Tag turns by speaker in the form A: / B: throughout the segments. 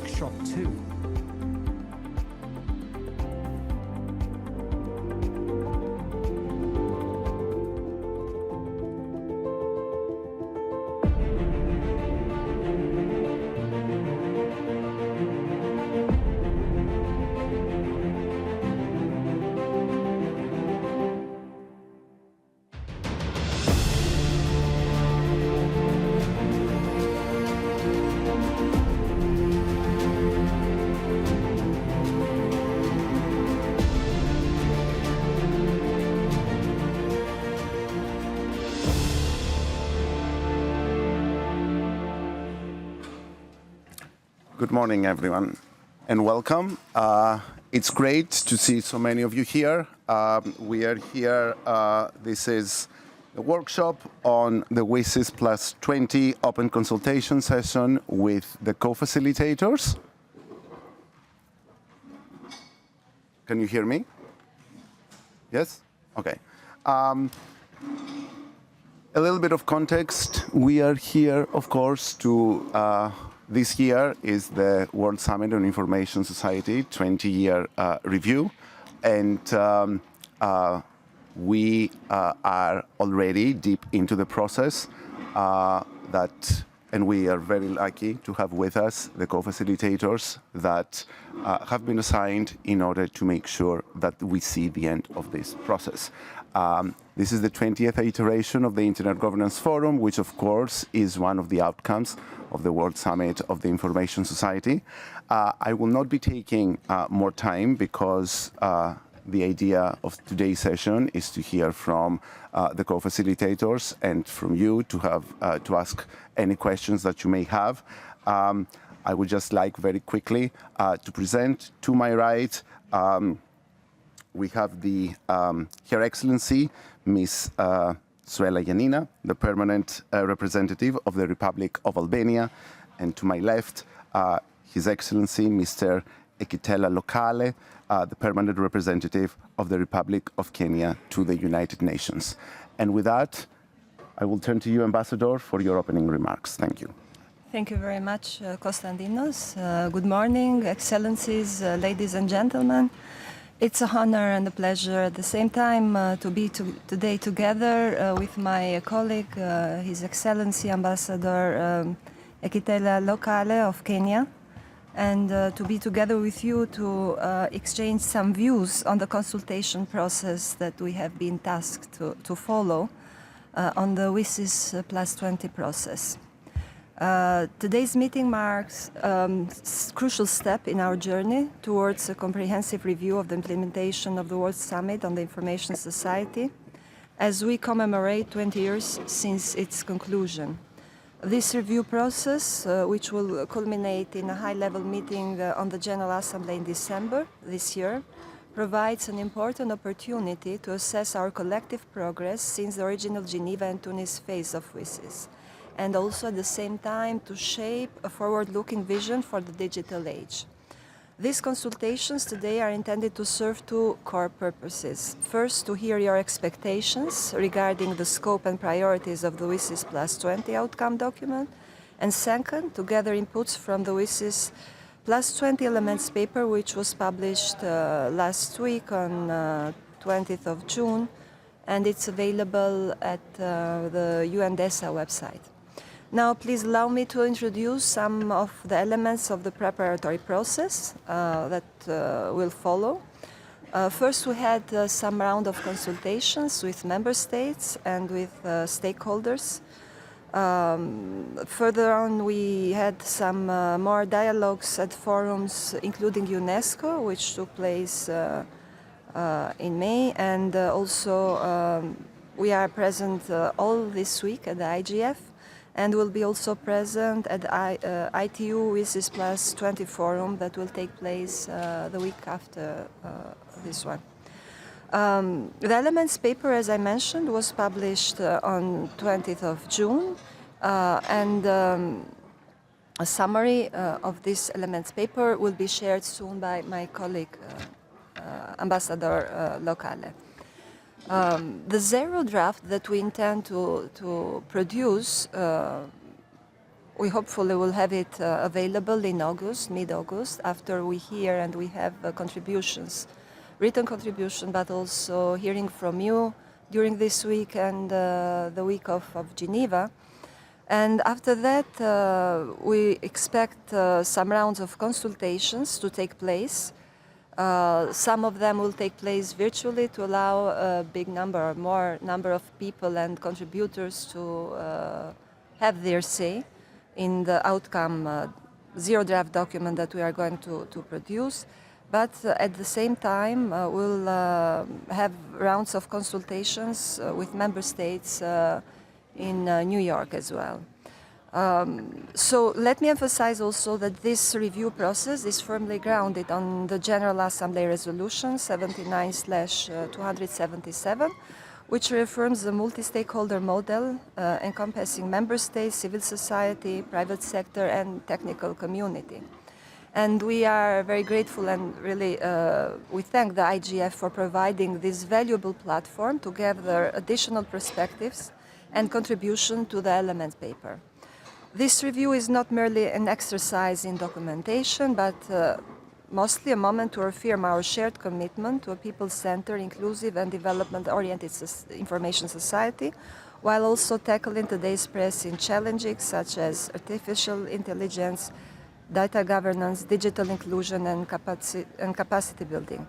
A: Workshop 2.
B: Good morning, everyone, and welcome. It's great to see so many of you here. We are here, this is a workshop on the WSIS+20 Open Consultation session with the Co-Facilitators. Can you hear me? Yes? Okay. A little bit of context. We are here, of course, to this year is the World Summit on Information Society 20-year review, and we are already deep into the process and we are very lucky to have with us the co-facilitators that have been assigned in order to make sure that we see the end of this process. This is the 20th iteration of the Internet Governance Forum, which of course is one of the outcomes of the World Summit of the Information Society. I will not be taking more time because the idea of today's session is to hear from the co-facilitators and from you to have to ask any questions that you may have. I would just like very quickly to present to my right. We have Her Excellency, Ms. Suela Yanina, the permanent representative of the Republic of Albania, and to my left, His Excellency, Mr. Ekitela Lokale, the permanent representative of the Republic of Kenya to the United Nations. And with that, I will turn to you, Ambassador, for your opening remarks. Thank you.
C: Thank you very much, Konstantinos. Good morning, Excellencies, ladies and gentlemen. It's an honor and a pleasure at the same time to be today together with my colleague, His Excellency Ambassador Ekitela Lokale of Kenya, and to be together with you to exchange some views on the consultation process that we have been tasked to follow on the WSIS+20 process. Today's meeting marks a crucial step in our journey towards a comprehensive review of the implementation of the World Summit on the Information Society as we commemorate 20 years since its conclusion. This review process, which will culminate in a high-level meeting on the General Assembly in December this year, provides an important opportunity to assess our collective progress since the original Geneva and Tunis phase of WSIS, and also at the same time to shape a forward-looking vision for the digital age. These consultations today are intended to serve two core purposes. First, to hear your expectations regarding the scope and priorities of the WSIS+20 outcome document, and second, to gather inputs from the WSIS+20 elements paper, which was published last week on 20th of June, and it's available at the UNDESA website. Now, please allow me to introduce some of the elements of the preparatory process that will follow. First, we had some round of consultations with member states and with stakeholders. Further on, we had some more dialogues at forums, including UNESCO, which took place in May, and also we are present all this week at the IGF, and will be also present at the ITU WSIS+20 forum that will take place the week after this one. The elements paper, as I mentioned, was published on 20th of June, and a summary of this elements paper will be shared soon by my colleague, Ambassador Lokale. The zero draft that we intend to produce we hopefully will have it available in August, mid-August, after we hear and we have contributions, written contribution, but also hearing from you during this week and the week of Geneva. And after that, we expect some rounds of consultations to take place. Some of them will take place virtually to allow a big number or more number of people and contributors to have their say in the outcome zero draft document that we are going to produce. But at the same time, we'll have rounds of consultations with member states in New York as well. So let me emphasize also that this review process is firmly grounded on the General Assembly Resolution 79/277, which reaffirms the multi-stakeholder model encompassing member states, civil society, private sector, and technical community. And we are very grateful and really we thank the IGF for providing this valuable platform to gather additional perspectives and contribution to the element paper. This review is not merely an exercise in documentation, but mostly a moment to affirm our shared commitment to a people-centered, inclusive and development-oriented information society, while also tackling today's pressing challenges such as artificial intelligence, data governance, digital inclusion, and capacity building.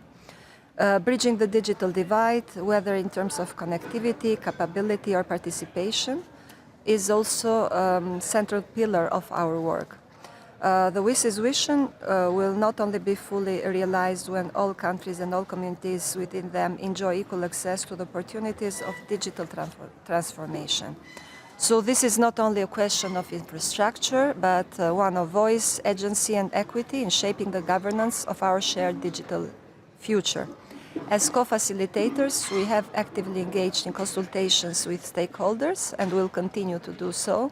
C: Bridging the digital divide, whether in terms of connectivity, capability, or participation, is also a central pillar of our work. The WSIS vision will not only be fully realized when all countries and all communities within them enjoy equal access to the opportunities of digital transformation. So this is not only a question of infrastructure, but one of voice, agency, and equity in shaping the governance of our shared digital future. As co-facilitators, we have actively engaged in consultations with stakeholders and will continue to do so.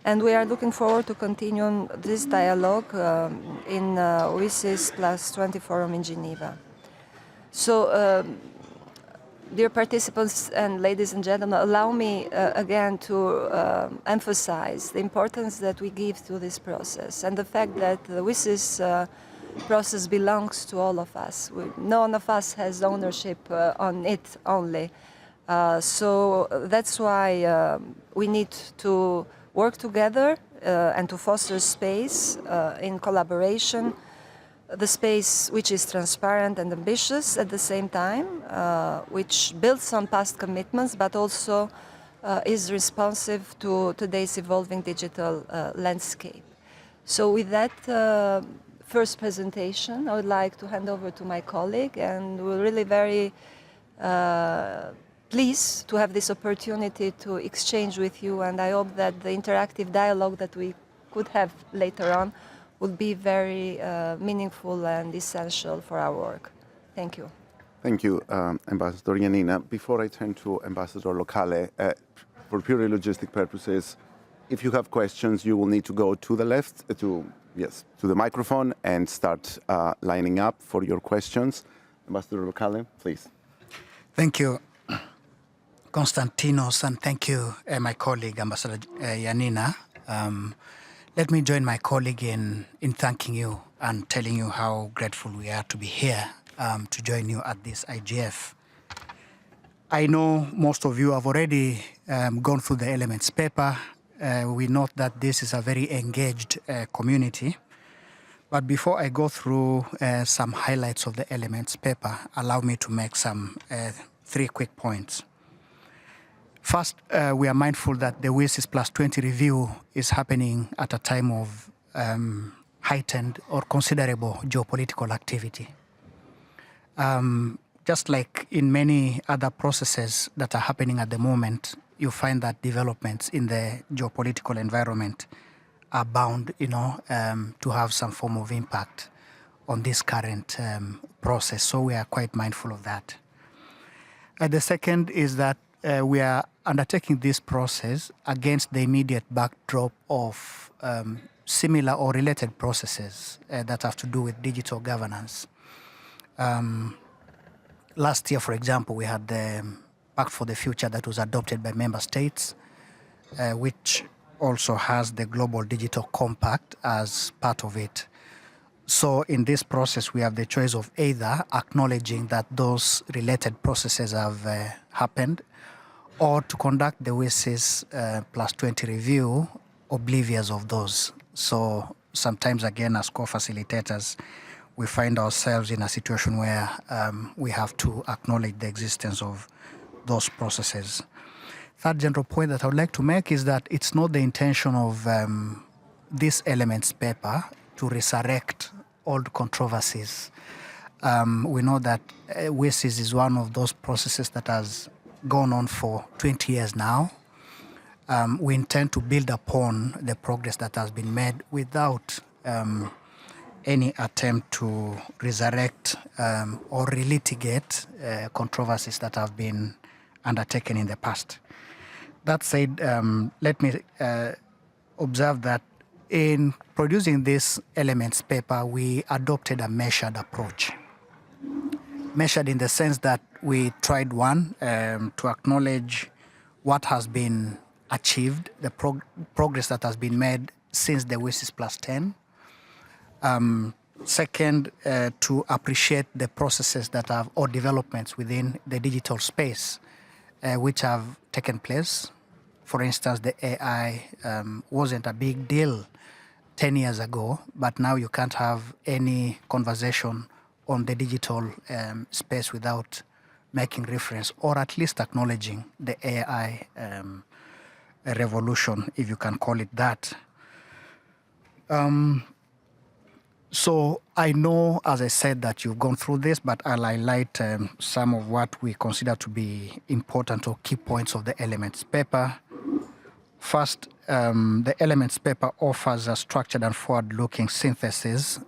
C: And we are looking forward to continuing this dialogue in WSIS+20 Forum in Geneva. So, dear participants and ladies and gentlemen, allow me again to emphasize the importance that we give to this process and the fact that the WSIS process belongs to all of us. None of us has ownership on it only. So that's why we need to work together and to foster space in collaboration, the space which is transparent and ambitious at the same time, which builds on past commitments, but also is responsive to today's evolving digital landscape. So with that first presentation, I would like to hand over to my colleague, and we're really very pleased to have this opportunity to exchange with you, and I hope that the interactive dialogue that we could have later on would be very meaningful and essential for our work. Thank you.
B: Thank you, Ambassador Janina. Before I turn to Ambassador Locale, for purely logistic purposes, if you have questions, you will need to go to the left, to the microphone and start lining up for your questions. Ambassador Locale, please.
A: Thank you, Konstantinos, and thank you, my colleague, Ambassador Janina. Let me join my colleague in thanking you and telling you how grateful we are to be here to join you at this IGF. I know most of you have already gone through the elements paper. We note that this is a very engaged community. But before I go through some highlights of the elements paper, allow me to make some 3 quick points. First, we are mindful that the WSIS+20 review is happening at a time of heightened or considerable geopolitical activity. Just like in many other processes that are happening at the moment, you find that developments in the geopolitical environment are bound, to have some form of impact on this current process. So we are quite mindful of that. The second is that we are undertaking this process against the immediate backdrop of similar or related processes that have to do with digital governance. Last year, for example, we had the Pact for the Future that was adopted by member states, which also has the Global Digital Compact as part of it. So in this process, we have the choice of either acknowledging that those related processes have happened, or to conduct the WSIS+20 review oblivious of those. So sometimes, again, as co-facilitators, we find ourselves in a situation where we have to acknowledge the existence of those processes. Third general point that I would like to make is that it's not the intention of this elements paper to resurrect old controversies. We know that WSIS is one of those processes that has gone on for 20 years now. We intend to build upon the progress that has been made without any attempt to resurrect or relitigate controversies that have been undertaken in the past. That said, let me observe that in producing this elements paper, we adopted a measured approach. Measured in the sense that we tried, one, to acknowledge what has been achieved, the progress that has been made since the WSIS+10. Second, to appreciate the processes that have, or developments within the digital space, which have taken place. For instance, the AI wasn't a big deal 10 years ago, but now you can't have any conversation on the digital space without making reference, or at least acknowledging the AI revolution, if you can call it that. So I know, as I said, that you've gone through this, but I'll highlight some of what we consider to be important or key points of the elements paper. First, the elements paper offers a structured and forward-looking synthesis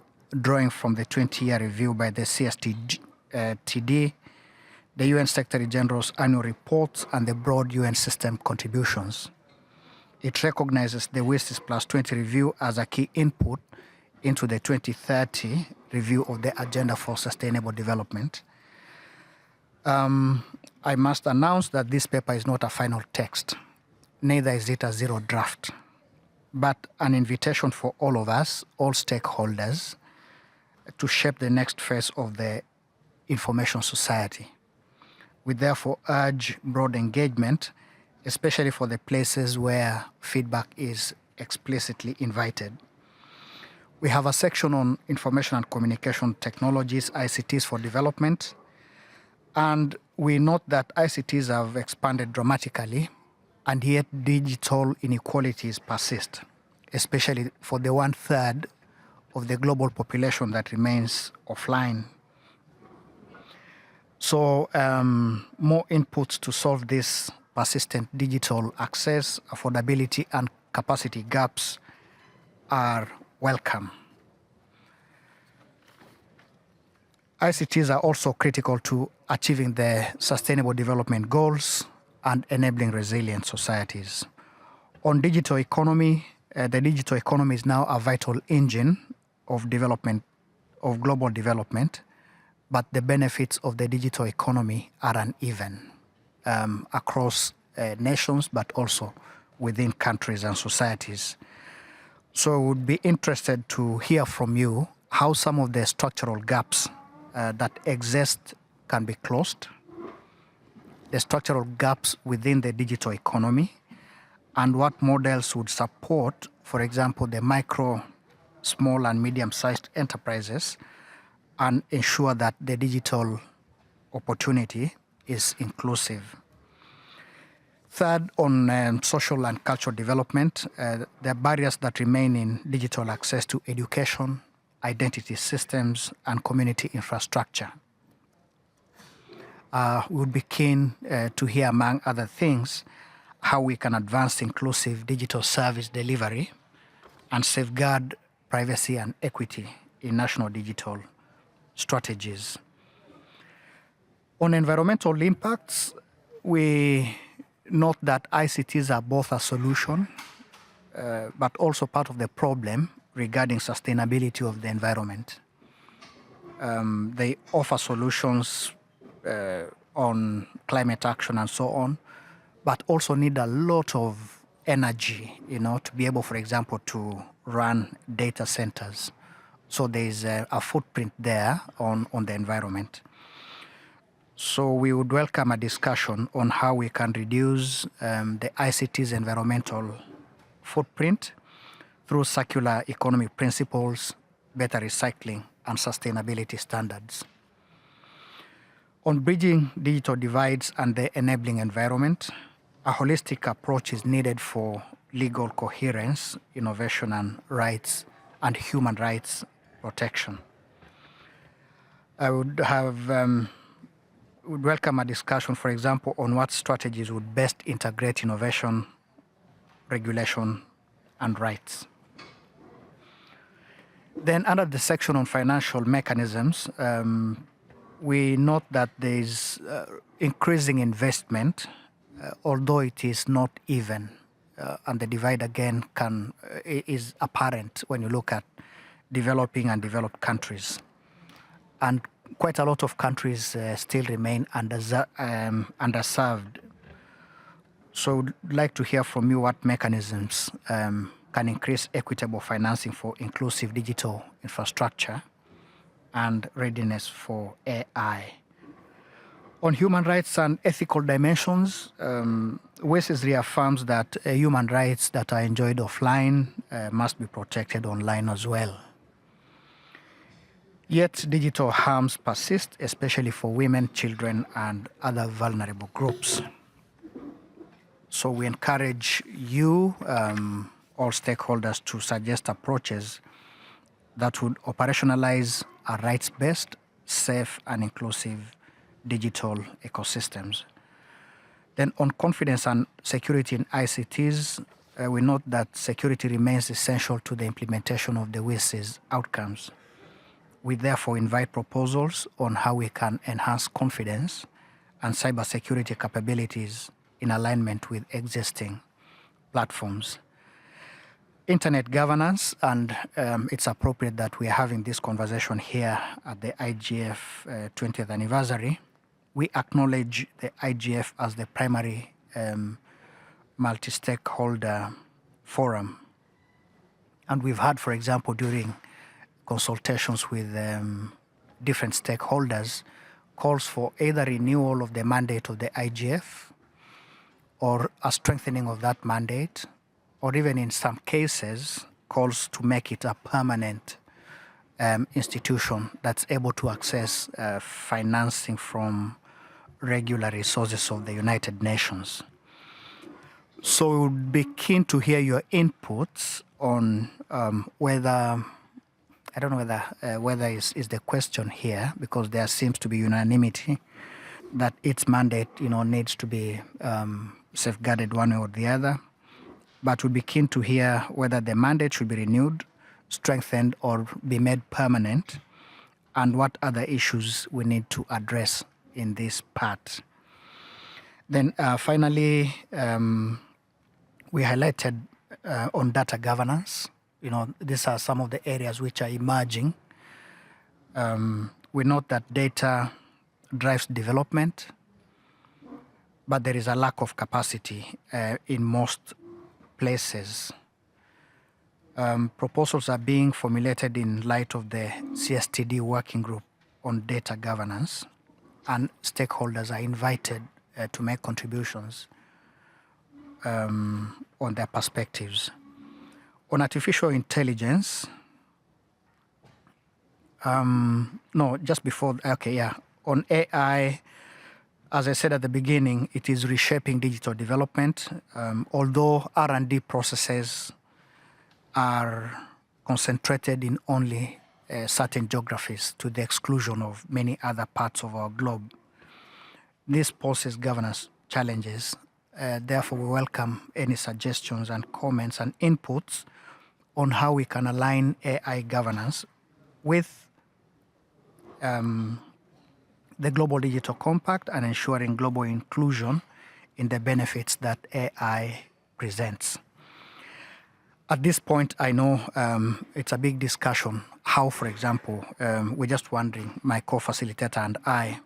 A: drawing from the 20-year review by the CSTD, the UN Secretary General's annual reports, and the broad UN system contributions. It recognizes the WSIS+20 review as a key input into the 2030 review of the Agenda for Sustainable Development. I must announce that this paper is not a final text, neither is it a zero draft, but an invitation for all of us, all stakeholders, to shape the next phase of the information society. We therefore urge broad engagement, especially for the places where feedback is explicitly invited. We have a section on information and communication technologies, ICTs for development, and we note that ICTs have expanded dramatically, and yet digital inequalities persist, especially for the 1/3 of the global population that remains offline. So more inputs to solve this persistent digital access, affordability, and capacity gaps are welcome. ICTs are also critical to achieving the Sustainable Development Goals and enabling resilient societies. On digital economy, the digital economy is now a vital engine of development, of global development, but the benefits of the digital economy are uneven across nations, but also within countries and societies. So I would be interested to hear from you how some of the structural gaps that exist can be closed, the structural gaps within the digital economy, and what models would support, for example, the micro, small, and medium-sized enterprises, and ensure that the digital opportunity is inclusive. Third, on social and cultural development, there are barriers that remain in digital access to education, identity systems, and community infrastructure. We would be keen to hear, among other things, how we can advance inclusive digital service delivery and safeguard privacy and equity in national digital strategies. On environmental impacts, we note that ICTs are both a solution, but also part of the problem regarding sustainability of the environment. They offer solutions on climate action and so on, but also need a lot of energy, to be able, for example, to run data centers. So there is a footprint there on the environment. So we would welcome a discussion on how we can reduce the ICT's environmental footprint through circular economy principles, better recycling, and sustainability standards. On bridging digital divides and the enabling environment, a holistic approach is needed for legal coherence, innovation and rights, and human rights protection. I would would welcome a discussion, for example, on what strategies would best integrate innovation, regulation, and rights. Then under the section on financial mechanisms, we note that there is increasing investment, although it is not even, and the divide again is apparent when you look at developing and developed countries. And quite a lot of countries still remain underserved. So I'd like to hear from you what mechanisms can increase equitable financing for inclusive digital infrastructure and readiness for AI. On human rights and ethical dimensions, WSIS reaffirms that human rights that are enjoyed offline must be protected online as well. Yet digital harms persist, especially for women, children, and other vulnerable groups. So we encourage you, all stakeholders, to suggest approaches that would operationalize a rights-based, safe, and inclusive digital ecosystems. Then on confidence and security in ICTs, we note that security remains essential to the implementation of the WSIS outcomes. We therefore invite proposals on how we can enhance confidence and cybersecurity capabilities in alignment with existing platforms. Internet governance, and it's appropriate that we are having this conversation here at the IGF 20th anniversary. We acknowledge the IGF as the primary multi-stakeholder forum. And we've had, for example, during consultations with different stakeholders, calls for either renewal of the mandate of the IGF or a strengthening of that mandate, or even in some cases, calls to make it a permanent institution that's able to access financing from regular resources of the United Nations. So we would be keen to hear your inputs on whether, I don't know whether is the question here, because there seems to be unanimity that its mandate, needs to be safeguarded one way or the other. But we'd be keen to hear whether the mandate should be renewed, strengthened, or be made permanent, and what other issues we need to address in this part. Then finally, we highlighted on data governance. These are some of the areas which are emerging. We note that data drives development, but there is a lack of capacity in most places. Proposals are being formulated in light of the CSTD working group on data governance, and stakeholders are invited to make contributions on their perspectives. On artificial intelligence, on AI, as I said at the beginning, it is reshaping digital development. Although R&D processes are concentrated in only certain geographies to the exclusion of many other parts of our globe, this poses governance challenges. Therefore, we welcome any suggestions and comments and inputs on how we can align AI governance with the Global Digital Compact and ensuring global inclusion in the benefits that AI presents. At this point, I know it's a big discussion. How, for example, we're just wondering, my co-facilitator and I,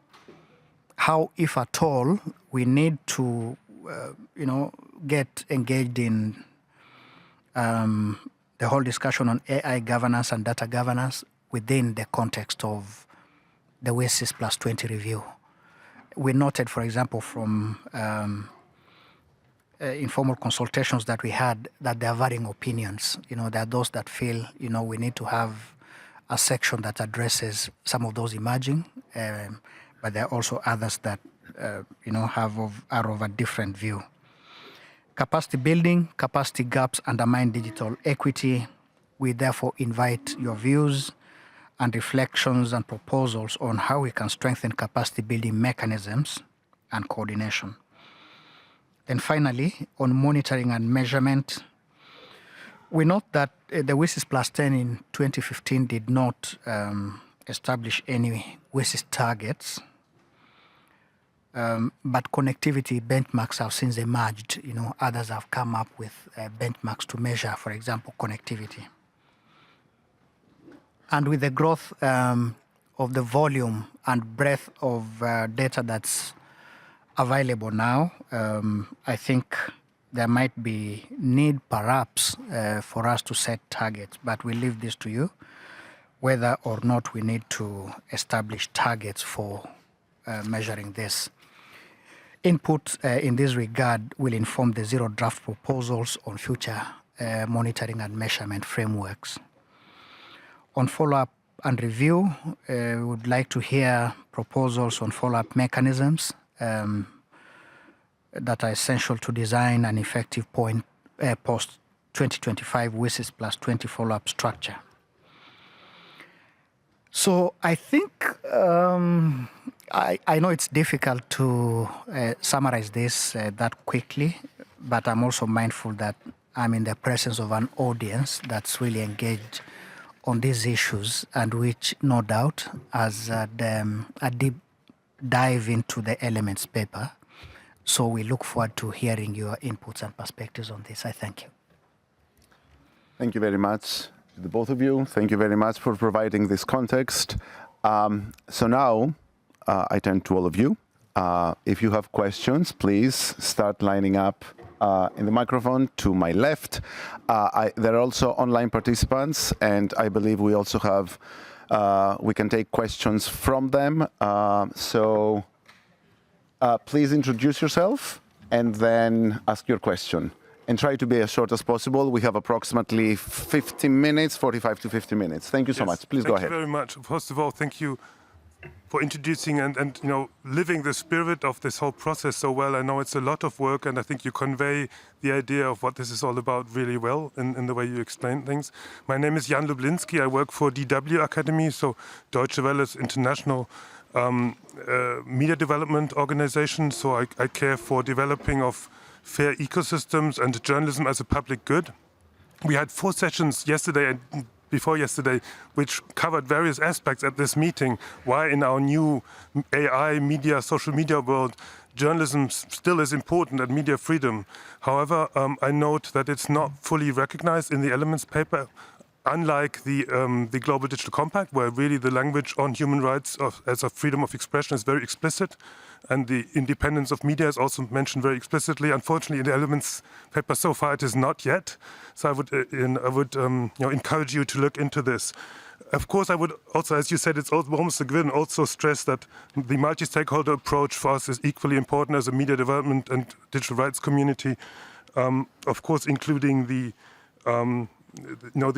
A: how, if at all, we need to, get engaged in the whole discussion on AI governance and data governance within the context of the WSIS+20 review. We noted, for example, from informal consultations that we had, that there are varying opinions. There are those that feel, we need to have a section that addresses some of those emerging, but there are also others that, are of a different view. Capacity building, capacity gaps undermine digital equity. We therefore invite your views and reflections and proposals on how we can strengthen capacity building mechanisms and coordination. And finally, on monitoring and measurement, we note that the WSIS+10 in 2015 did not establish any WSIS targets, but connectivity benchmarks have since emerged. Others have come up with benchmarks to measure, for example, connectivity. And with the growth of the volume and breadth of data that's available now, I think there might be need perhaps for us to set targets, but we leave this to you, whether or not we need to establish targets for measuring this. Input in this regard will inform the zero draft proposals on future monitoring and measurement frameworks. On follow-up and review, we would like to hear proposals on follow-up mechanisms that are essential to design an effective post-2025 WSIS+20 follow-up structure. So I think I know it's difficult to summarize this that quickly, but I'm also mindful that I'm in the presence of an audience that's really engaged on these issues, and which no doubt has a deep dive into the elements paper. So we look forward to hearing your inputs and perspectives on this. I thank you.
B: Thank you very much, the both of you. Thank you very much for providing this context. So now I turn to all of you. If you have questions, please start lining up in the microphone to my left. There are also online participants, and I believe we also have, we can take questions from them. So please introduce yourself and then ask your question. And try to be as short as possible. We have approximately 50 minutes, 45 to 50 minutes. Thank you so much. Please go ahead.
D: Thank you very much. First of all, thank you for introducing and living the spirit of this whole process so well. I know it's a lot of work, and I think you convey the idea of what this is all about really well in the way you explain things. My name is Jan Lublinski. I work for DW Academy, so Deutsche Welle's international media development organization. So I care for developing of fair ecosystems and journalism as a public good. We had 4 sessions yesterday and before yesterday, which covered various aspects at this meeting. Why in our new AI media, social media world, journalism still is important and media freedom. However, I note that it's not fully recognized in the elements paper, unlike the Global Digital Compact, where really the language on human rights as a freedom of expression is very explicit, and the independence of media is also mentioned very explicitly. Unfortunately, in the elements paper so far, it is not yet. So I would encourage you to look into this. Of course, I would also, as you said, it's almost a given, also stress that the multi-stakeholder approach for us is equally important as a media development and digital rights community. Of course, including the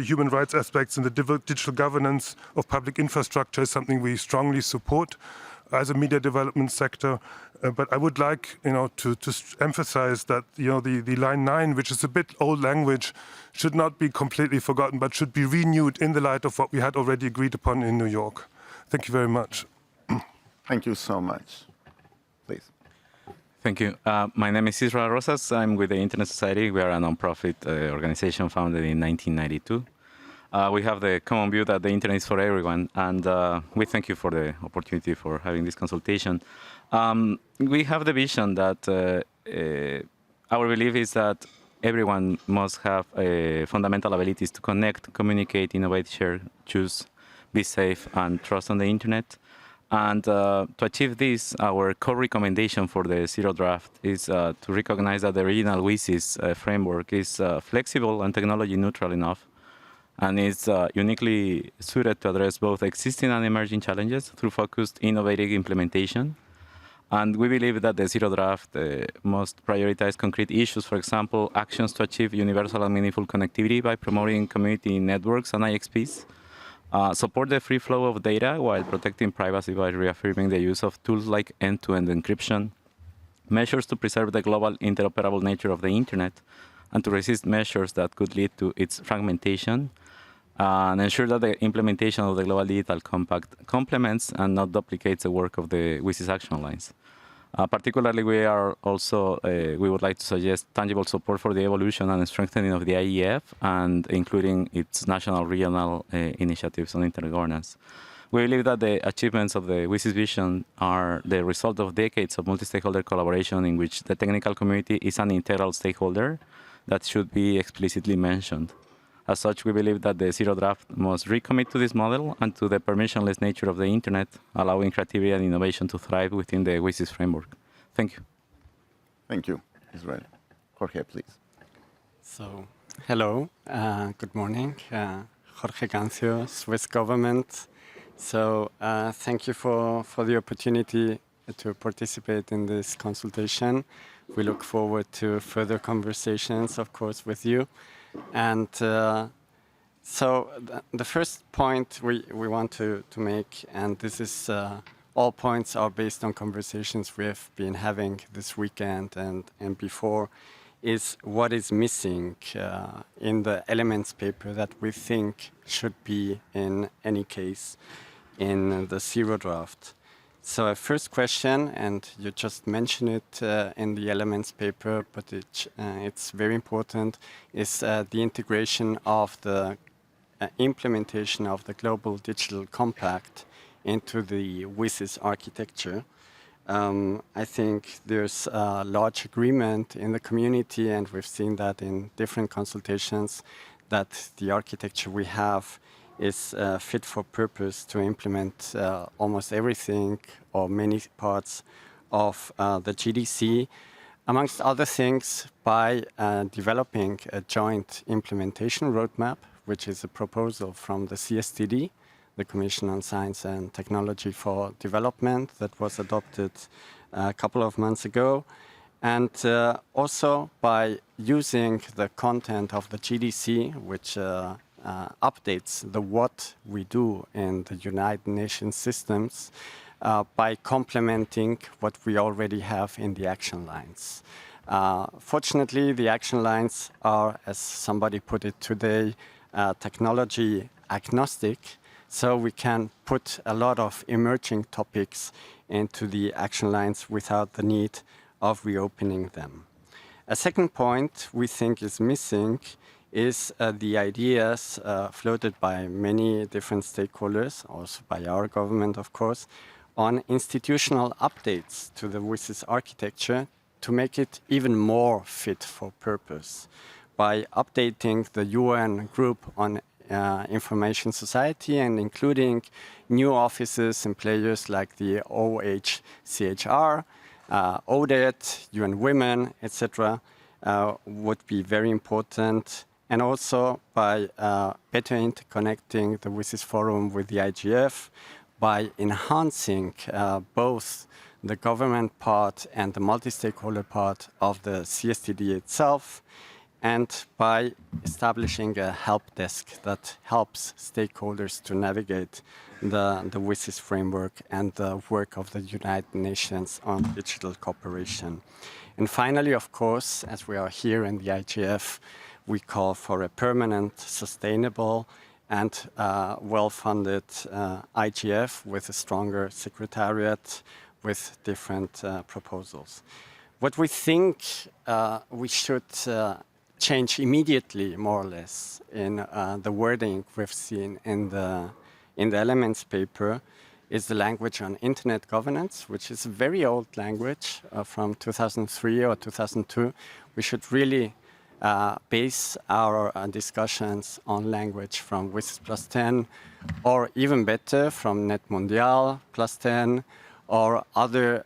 D: human rights aspects and the digital governance of public infrastructure is something we strongly support as a media development sector. But I would like, to emphasize that, the line 9, which is a bit old language, should not be completely forgotten, but should be renewed in the light of what we had already agreed upon in New York. Thank you very much.
B: Thank you so much. Please.
E: Thank you. My name is Israel Rosas. I'm with the Internet Society. We are a nonprofit organization founded in 1992. We have the common view that the internet is for everyone, and we thank you for the opportunity for having this consultation. We have the vision that our belief is that everyone must have fundamental abilities to connect, communicate, innovate, share, choose, be safe, and trust on the internet. And to achieve this, our core recommendation for the zero draft is to recognize that the original WSIS framework is flexible and technology neutral enough, and is uniquely suited to address both existing and emerging challenges through focused, innovative implementation. And we believe that the zero draft must prioritize concrete issues, for example, actions to achieve universal and meaningful connectivity by promoting community networks and IXPs, support the free flow of data while protecting privacy by reaffirming the use of tools like end-to-end encryption, measures to preserve the global interoperable nature of the internet, and to resist measures that could lead to its fragmentation, and ensure that the implementation of the Global Digital Compact complements and not duplicates the work of the WSIS action lines. Particularly, we would like to suggest tangible support for the evolution and strengthening of the IGF, and including its national, regional initiatives on intergovernance. We believe that the achievements of the WSIS vision are the result of decades of multi-stakeholder collaboration in which the technical community is an integral stakeholder that should be explicitly mentioned. As such, we believe that the zero draft must recommit to this model and to the permissionless nature of the internet, allowing creativity and innovation to thrive within the WSIS framework. Thank you.
B: Thank you, Israel. Jorge, please.
F: So, hello, good morning. Jorge Gancio, Swiss government. So, thank you for the opportunity to participate in this consultation. We look forward to further conversations, of course, with you. And so the first point we want to make, and this is all points are based on conversations we have been having this weekend and before, is what is missing in the elements paper that we think should be in any case in the zero draft. So a first question, and you just mentioned it in the elements paper, but it's very important, is the integration of the implementation of the Global Digital Compact into the WSIS architecture. I think there's a large agreement in the community, and we've seen that in different consultations, that the architecture we have is fit for purpose to implement almost everything or many parts of the GDC, amongst other things by developing a joint implementation roadmap, which is a proposal from the CSTD, the Commission on Science and Technology for Development, that was adopted a couple of months ago, and also by using the content of the GDC, which updates the what we do in the United Nations systems by complementing what we already have in the action lines. Fortunately, the action lines are, as somebody put it today, technology agnostic, so we can put a lot of emerging topics into the action lines without the need of reopening them. A second point we think is missing is the ideas floated by many different stakeholders, also by our government, of course, on institutional updates to the WSIS architecture to make it even more fit for purpose by updating the UN group on information society and including new offices and players like the OHCHR, ODET, UN Women, etc. Would be very important. And also by better interconnecting the WSIS forum with the IGF, by enhancing both the government part and the multi-stakeholder part of the CSTD itself, and by establishing a help desk that helps stakeholders to navigate the WSIS framework and the work of the United Nations on digital cooperation. And finally, of course, as we are here in the IGF, we call for a permanent, sustainable, and well-funded IGF with a stronger secretariat with different proposals. What we think we should change immediately, more or less, in the wording we've seen in the elements paper is the language on internet governance, which is a very old language from 2003 or 2002. We should really base our discussions on language from WSIS+10, or even better, from Net Mondial +10, or other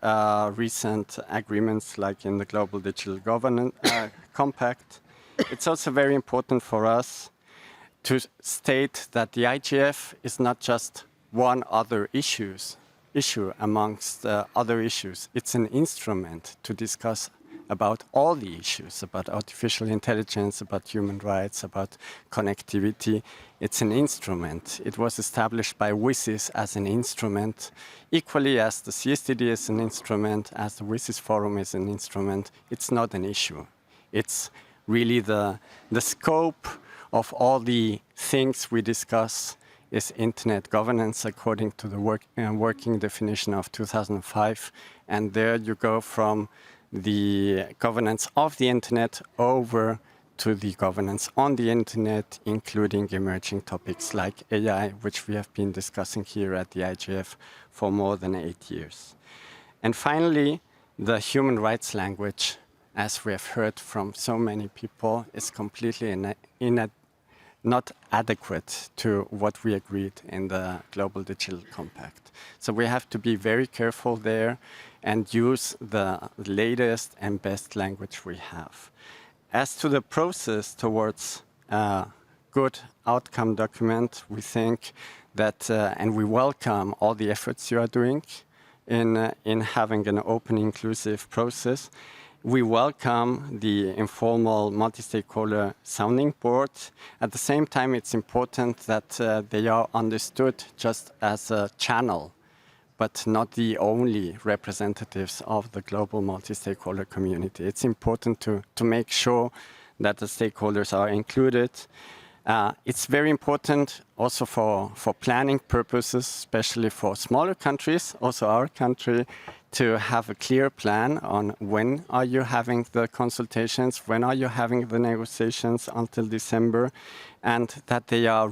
F: recent agreements like in the Global Digital Governance Compact. It's also very important for us to state that the IGF is not just one other issue amongst other issues. It's an instrument to discuss about all the issues, about artificial intelligence, about human rights, about connectivity. It's an instrument. It was established by WSIS as an instrument, equally as the CSTD is an instrument, as the WSIS Forum is an instrument. It's not an issue. It's really the scope of all the things we discuss is internet governance according to the working definition of 2005. And there you go from the governance of the internet over to the governance on the internet, including emerging topics like AI, which we have been discussing here at the IGF for more than 8 years. And finally, the human rights language, as we have heard from so many people, is completely not adequate to what we agreed in the Global Digital Compact. So we have to be very careful there and use the latest and best language we have. As to the process towards a good outcome document, we think that, and we welcome all the efforts you are doing in having an open, inclusive process. We welcome the informal multi-stakeholder sounding board. At the same time, it's important that they are understood just as a channel, but not the only representatives of the global multi-stakeholder community. It's important to make sure that the stakeholders are included. It's very important also for planning purposes, especially for smaller countries, also our country, to have a clear plan on when are you having the consultations, when are you having the negotiations until December, and that they are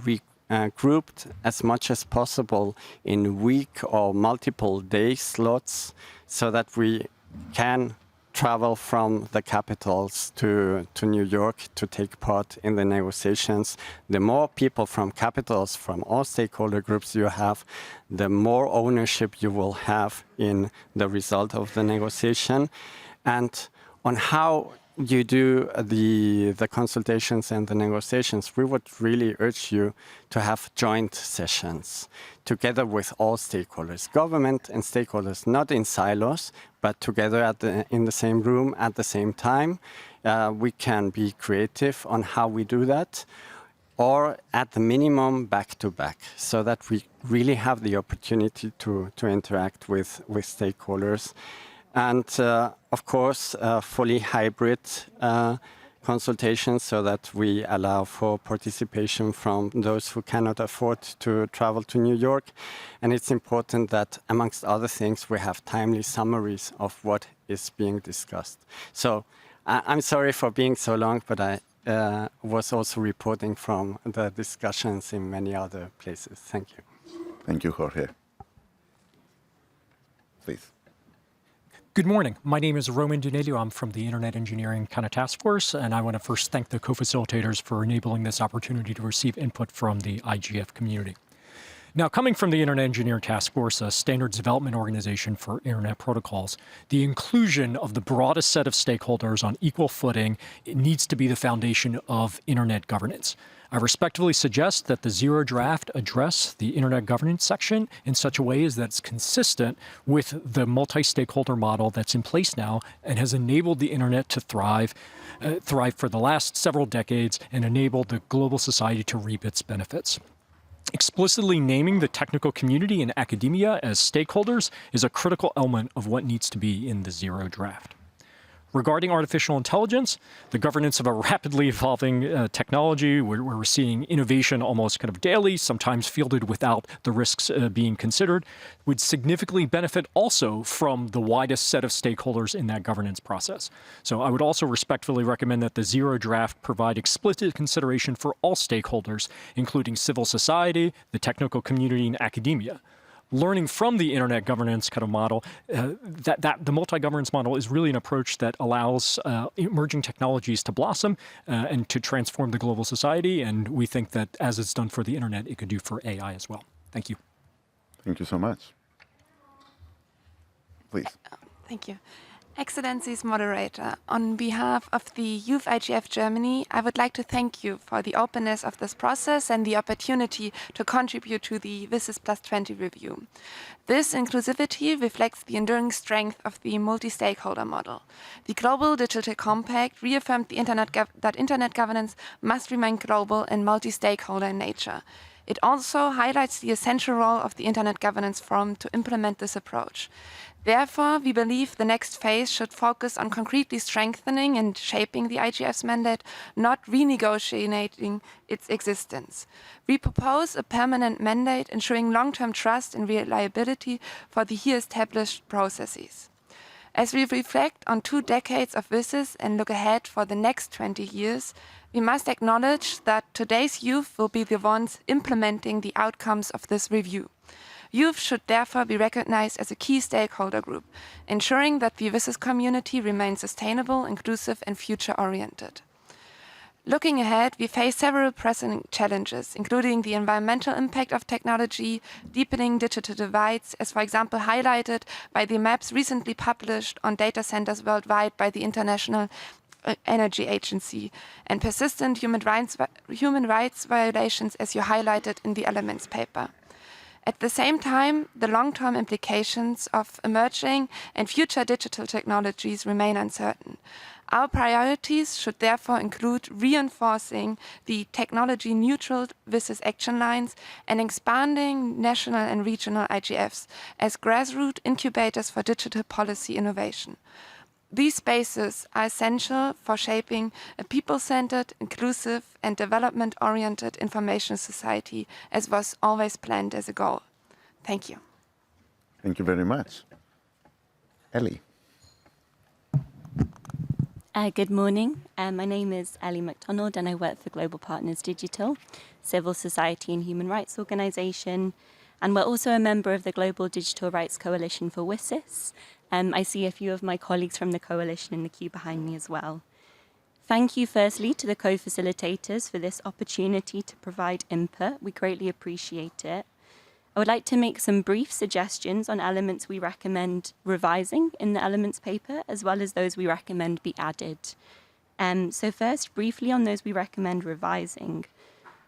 F: grouped as much as possible in week or multiple day slots so that we can travel from the capitals to New York to take part in the negotiations. The more people from capitals, from all stakeholder groups you have, the more ownership you will have in the result of the negotiation. And on how you do the consultations and the negotiations, we would really urge you to have joint sessions together with all stakeholders, government and stakeholders, not in silos, but together in the same room at the same time. We can be creative on how we do that, or at the minimum back to back, so that we really have the opportunity to interact with stakeholders. And of course, fully hybrid consultations so that we allow for participation from those who cannot afford to travel to New York. And it's important that, amongst other things, we have timely summaries of what is being discussed. So I'm sorry for being so long, but I was also reporting from the discussions in many other places. Thank you.
B: Thank you, Jorge. Please.
G: Good morning. My name is Roman Dunelio. I'm from the Internet Engineering Task Force, and I want to first thank the co-facilitators for enabling this opportunity to receive input from the IGF community. Now, coming from the Internet Engineering Task Force, a standards development organization for Internet protocols, the inclusion of the broadest set of stakeholders on equal footing needs to be the foundation of Internet governance. I respectfully suggest that the Zero draft address the Internet governance section in such a way as that it's consistent with the multi-stakeholder model that's in place now and has enabled the Internet to thrive for the last several decades and enabled the global society to reap its benefits. Explicitly naming the technical community and academia as stakeholders is a critical element of what needs to be in the Zero draft. Regarding artificial intelligence, the governance of a rapidly evolving technology, where we're seeing innovation almost kind of daily, sometimes fielded without the risks being considered, would significantly benefit also from the widest set of stakeholders in that governance process. So I would also respectfully recommend that the Zero draft provide explicit consideration for all stakeholders, including civil society, the technical community, and academia. learning from the internet governance kind of model, that the multi-governance model is really an approach that allows emerging technologies to blossom and to transform the global society. And we think that as it's done for the internet, it could do for AI as well. Thank you.
B: Thank you so much. Please.
H: Thank you. Excellencies Moderator, on behalf of the Youth IGF Germany, I would like to thank you for the openness of this process and the opportunity to contribute to the WSIS+20 review. This inclusivity reflects the enduring strength of the multi-stakeholder model. The Global Digital Compact reaffirmed that internet governance must remain global and multi-stakeholder in nature. It also highlights the essential role of the Internet Governance Forum to implement this approach. Therefore, we believe the next phase should focus on concretely strengthening and shaping the IGF's mandate, not renegotiating its existence. We propose a permanent mandate ensuring long-term trust and reliability for the here established processes. As we reflect on 2 decades of WSIS and look ahead for the next 20 years, we must acknowledge that today's youth will be the ones implementing the outcomes of this review. Youth should therefore be recognized as a key stakeholder group, ensuring that the WSIS community remains sustainable, inclusive, and future-oriented. Looking ahead, we face several pressing challenges, including the environmental impact of technology, deepening digital divides, as for example highlighted by the maps recently published on data centers worldwide by the International Energy Agency, and persistent human rights violations, as you highlighted in the Elements paper. At the same time, the long-term implications of emerging and future digital technologies remain uncertain. Our priorities should therefore include reinforcing the technology-neutral WSIS action lines and expanding national and regional IGFs as grassroots incubators for digital policy innovation. These spaces are essential for shaping a people-centered, inclusive, and development-oriented information society, as was always planned as a goal. Thank you.
B: Thank you very much. Ellie.
I: Good morning. My name is Ellie MacDonald, and I work for Global Partners Digital, civil society and human rights organization. And we're also a member of the Global Digital Rights Coalition for WSIS. I see a few of my colleagues from the coalition in the queue behind me as well. Thank you firstly to the co-facilitators for this opportunity to provide input. We greatly appreciate it. I would like to make some brief suggestions on elements we recommend revising in the Elements paper, as well as those we recommend be added. So first, briefly on those we recommend revising.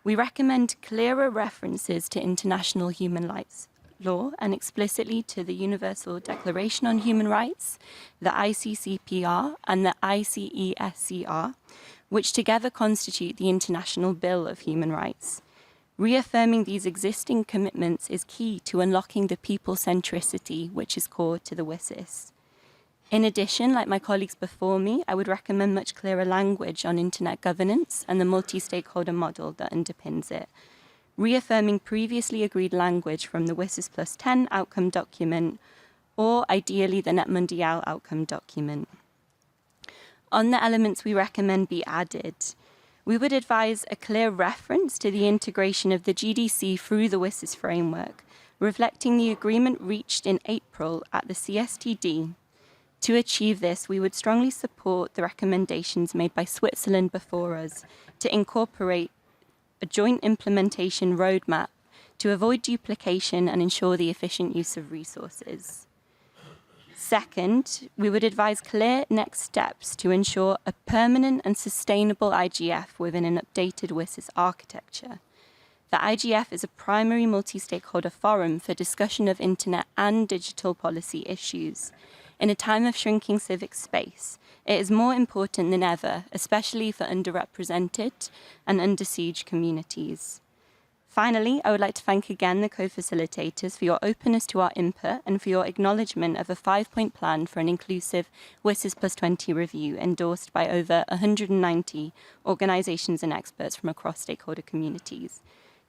I: We recommend clearer references to international human rights law and explicitly to the Universal Declaration on Human Rights, the ICCPR and the ICESCR, which together constitute the International Bill of Human Rights. Reaffirming these existing commitments is key to unlocking the people centricity which is core to the WSIS. In addition, like my colleagues before me, I would recommend much clearer language on internet governance and the multi-stakeholder model that underpins it, reaffirming previously agreed language from the WSIS+10 outcome document, or ideally the Net Mundial outcome document. On the elements we recommend be added, we would advise a clear reference to the integration of the GDC through the WSIS framework, reflecting the agreement reached in April at the CSTD. To achieve this, we would strongly support the recommendations made by Switzerland before us to incorporate a joint implementation roadmap to avoid duplication and ensure the efficient use of resources. Second, we would advise clear next steps to ensure a permanent and sustainable IGF within an updated WSIS architecture. The IGF is a primary multi-stakeholder forum for discussion of internet and digital policy issues. In a time of shrinking civic space, it is more important than ever, especially for underrepresented and under siege communities. Finally, I would like to thank again the co-facilitators for your openness to our input and for your acknowledgement of a 5-point plan for an inclusive WSIS+20 review endorsed by over 190 organizations and experts from across stakeholder communities.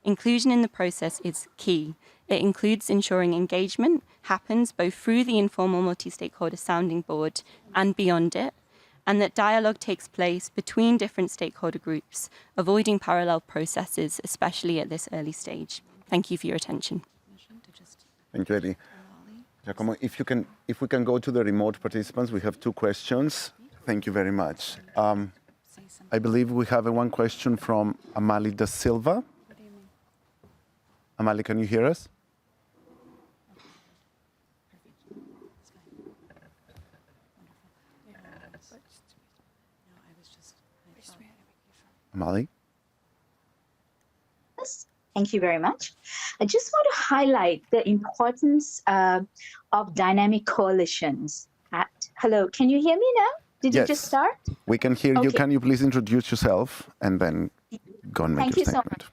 I: Inclusion in the process is key. It includes ensuring engagement happens both through the informal multi-stakeholder sounding board and beyond it, and that dialogue takes place between different stakeholder groups, avoiding parallel processes, especially at this early stage. Thank you for your attention.
B: Thank you, Eddie. Giacomo, if we can go to the remote participants, we have 2 questions. Thank you very much. I believe we have one question from Amali da Silva. Amali, can you hear us? Amali?
J: Thank you very much. I just want to highlight the importance of dynamic coalitions. Hello, can you hear me now? Did you just start?
B: We can hear you. Can you please introduce yourself and then go and make your statement?
J: Thank you so much.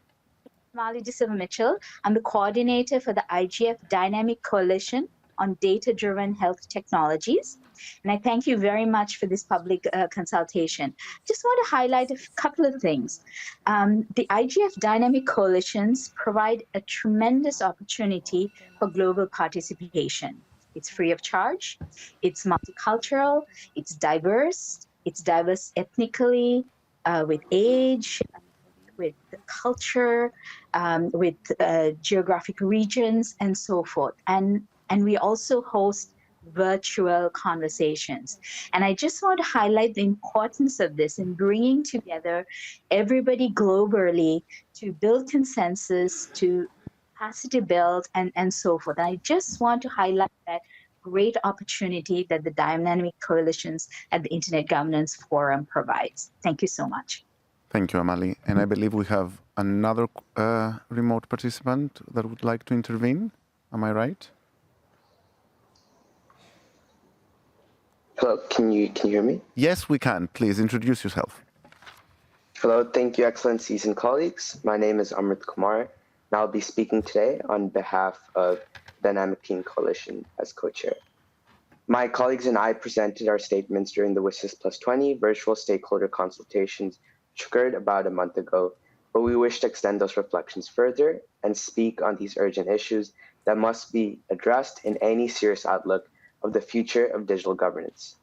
J: Mali De Silva Mitchell. I'm the coordinator for the IGF Dynamic Coalition on Data-Driven Health Technologies. And I thank you very much for this public consultation. Just want to highlight a couple of things. The IGF Dynamic Coalitions provide a tremendous opportunity for global participation. It's free of charge, it's multicultural, it's diverse ethnically, with age, with culture, with geographic regions, and so forth. And we also host virtual conversations. And I just want to highlight the importance of this in bringing together everybody globally to build consensus, to capacity build, and so forth. I just want to highlight that great opportunity that the Dynamic Coalitions at the Internet Governance Forum provides. Thank you so much.
B: Thank you, Amali. And I believe we have another remote participant that would like to intervene. Am I right?
K: Hello, can you hear me?
B: Yes, we can. Please introduce yourself.
K: Hello, thank you, Excellencies and colleagues. My name is Amrit Kumar, and I'll be speaking today on behalf of Dynamic Team Coalition as co-chair. My colleagues and I presented our statements during the WSIS+20 virtual stakeholder consultations, which occurred about a month ago, but we wish to extend those reflections further and speak on these urgent issues that must be addressed in any serious outlook of the future of digital governance.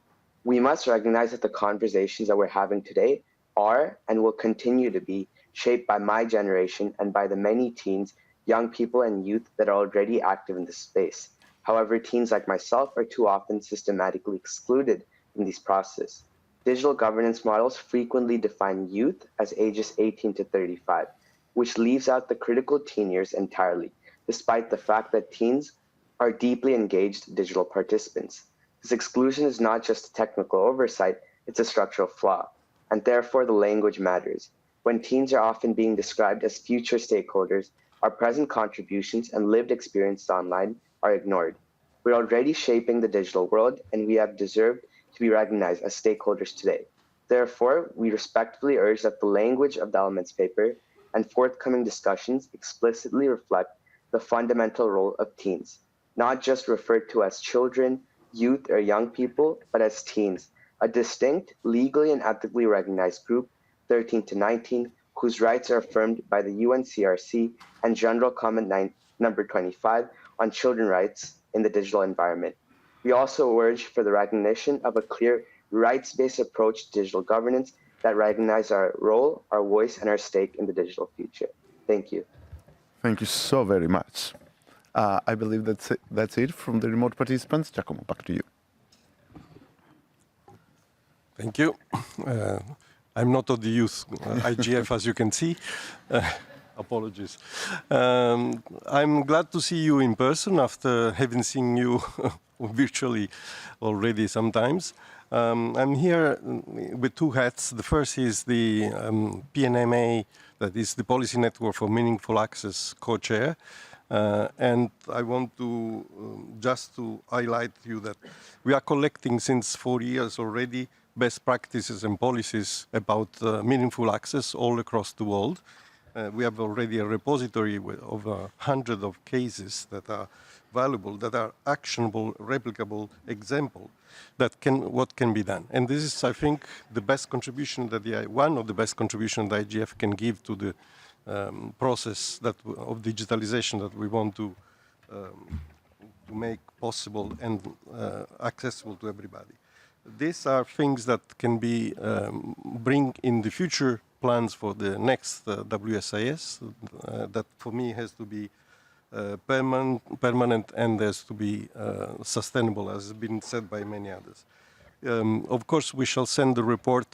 K: We must recognize that the conversations that we're having today are and will continue to be shaped by my generation and by the many teens, young people, and youth that are already active in this space. However, teens like myself are too often systematically excluded in these processes. Digital governance models frequently define youth as ages 18 to 35, which leaves out the critical teen years entirely, despite the fact that teens are deeply engaged digital participants. This exclusion is not just a technical oversight, it's a structural flaw, and therefore the language matters. When teens are often being described as future stakeholders, our present contributions and lived experiences online are ignored. We're already shaping the digital world, and we have deserved to be recognized as stakeholders today. Therefore, we respectfully urge that the language of the Elements paper and forthcoming discussions explicitly reflect the fundamental role of teens, not just referred to as children, youth, or young people, but as teens, a distinct, legally and ethically recognized group, 13 to 19, whose rights are affirmed by the UNCRC and General Comment number 25 on children's rights in the digital environment. We also urge for the recognition of a clear rights-based approach to digital governance that recognizes our role, our voice, and our stake in the digital future. Thank you.
B: Thank you so very much. I believe that's it from the remote participants. Giacomo, back to you.
L: Thank you. I'm not of the youth IGF, as you can see. Apologies. I'm glad to see you in person after having seen you virtually already sometimes. I'm here with 2 hats. The first is the PNMA, that is the Policy Network for Meaningful Access co-chair. And I want to just to highlight you that we are collecting since 4 years already best practices and policies about meaningful access all across the world. We have already a repository with over 100 of cases that are valuable, that are actionable, replicable example that what can be done. And this is, I think, the best contribution that one of the best contributions that IGF can give to the process of digitalization that we want to make possible and accessible to everybody. These are things that can be bring in the future plans for the next WSIS that for me has to be permanent and has to be sustainable, as has been said by many others. Of course, we shall send the report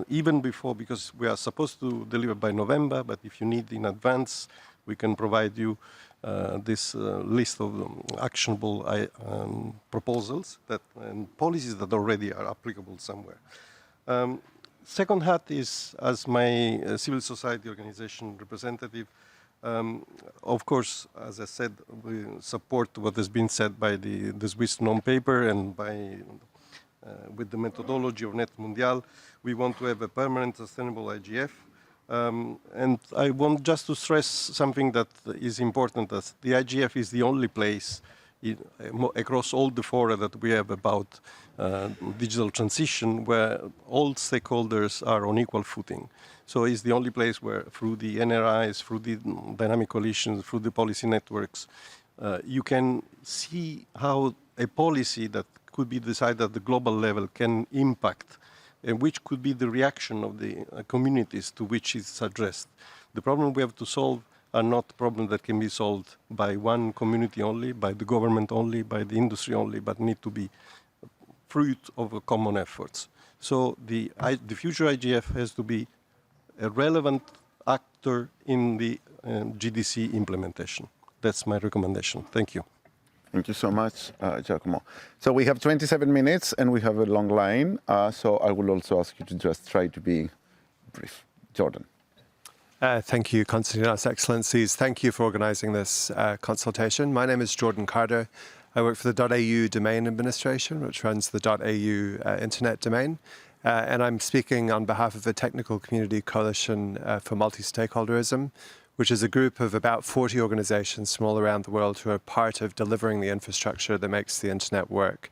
L: even before, because we are supposed to deliver by November, but if you need in advance, we can provide you this list of actionable proposals and policies that already are applicable somewhere. Second hat is, as my civil society organization representative, of course, as I said, we support what has been said by the Swiss non-paper and by with the methodology of Net Mundial. We want to have a permanent sustainable IGF. And I want just to stress something that is important, that the IGF is the only place across all the fora that we have about digital transition where all stakeholders are on equal footing. So it's the only place where through the NRIs, through the dynamic coalitions, through the policy networks, you can see how a policy that could be decided at the global level can impact, and which could be the reaction of the communities to which it's addressed. The problem we have to solve are not problems that can be solved by one community only, by the government only, by the industry only, but need to be fruit of common efforts. So the future IGF has to be a relevant actor in the GDC implementation. That's my recommendation. Thank you.
B: Thank you so much, Giacomo. So we have 27 minutes and we have a long line. So I will also ask you to just try to be brief. Jordan.
M: Thank you, Constantinos, Excellencies. Thank you for organizing this consultation. My name is Jordan Carter. I work for the .au domain administration, which runs the .au internet domain. And I'm speaking on behalf of the Technical Community Coalition for Multi-Stakeholderism, which is a group of about 40 organizations from all around the world who are part of delivering the infrastructure that makes the internet work.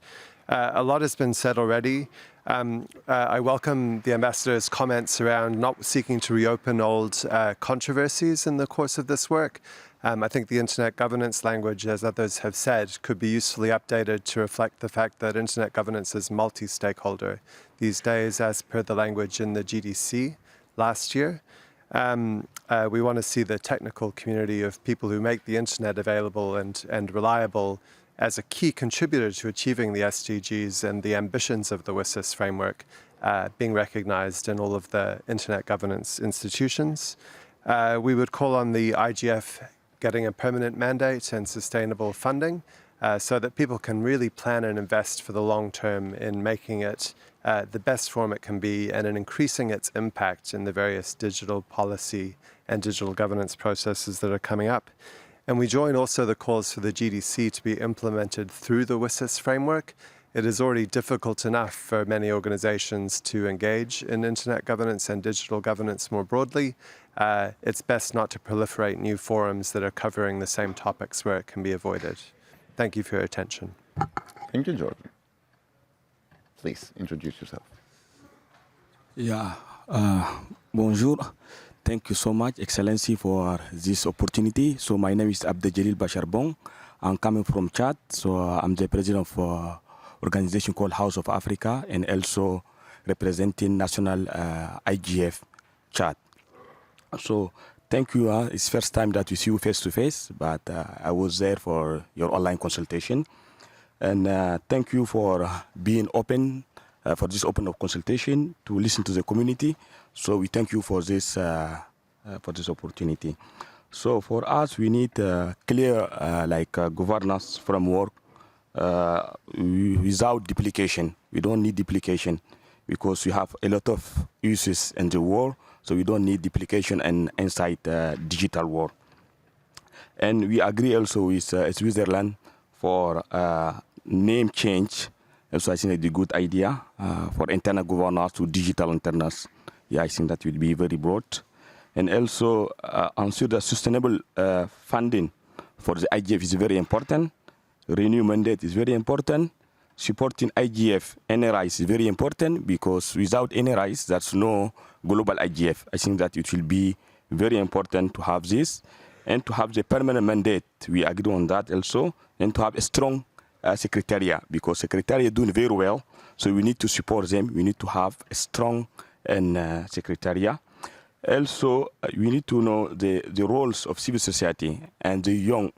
M: A lot has been said already. I welcome the ambassador's comments around not seeking to reopen old controversies in the course of this work. I think the internet governance language, as others have said, could be usefully updated to reflect the fact that internet governance is multi-stakeholder these days, as per the language in the GDC last year. We want to see the technical community of people who make the internet available and reliable as a key contributor to achieving the SDGs and the ambitions of the WSIS framework being recognized in all of the internet governance institutions. We would call on the IGF getting a permanent mandate and sustainable funding so that people can really plan and invest for the long term in making it the best form it can be and in increasing its impact in the various digital policy and digital governance processes that are coming up. And we join also the calls for the GDC to be implemented through the WSIS framework. It is already difficult enough for many organizations to engage in internet governance and digital governance more broadly. It's best not to proliferate new forums that are covering the same topics where it can be avoided. Thank you for your attention.
B: Thank you, Jordan. Please introduce yourself.
N: Yeah, bonjour. Thank you so much, Excellency, for this opportunity. So my name is Abdeljalil Bacharbon. I'm coming from Chad. So I'm the president of an organization called House of Africa and also representing national IGF Chad. So thank you. It's first time that we see you face to face, but I was there for your online consultation. And thank you for being open for this open consultation to listen to the community. So we thank you for this opportunity. So for us, we need clear governance framework without duplication. We don't need duplication because we have a lot of uses in the world. So we don't need duplication and inside the digital world. And we agree also with Switzerland for name change. Also, I think it's a good idea for internal governance to digital internals. Yeah, I think that will be very broad. And also, ensure the sustainable funding for the IGF is very important. Renew mandate is very important. Supporting IGF, NRIs is very important because without NRIs, there's no global IGF. I think that it will be very important to have this and to have the permanent mandate. We agree on that also, and to have a strong secretariat because secretariat doing very well. So we need to support them. We need to have a strong secretariat. Also, we need to know the roles of civil society and the young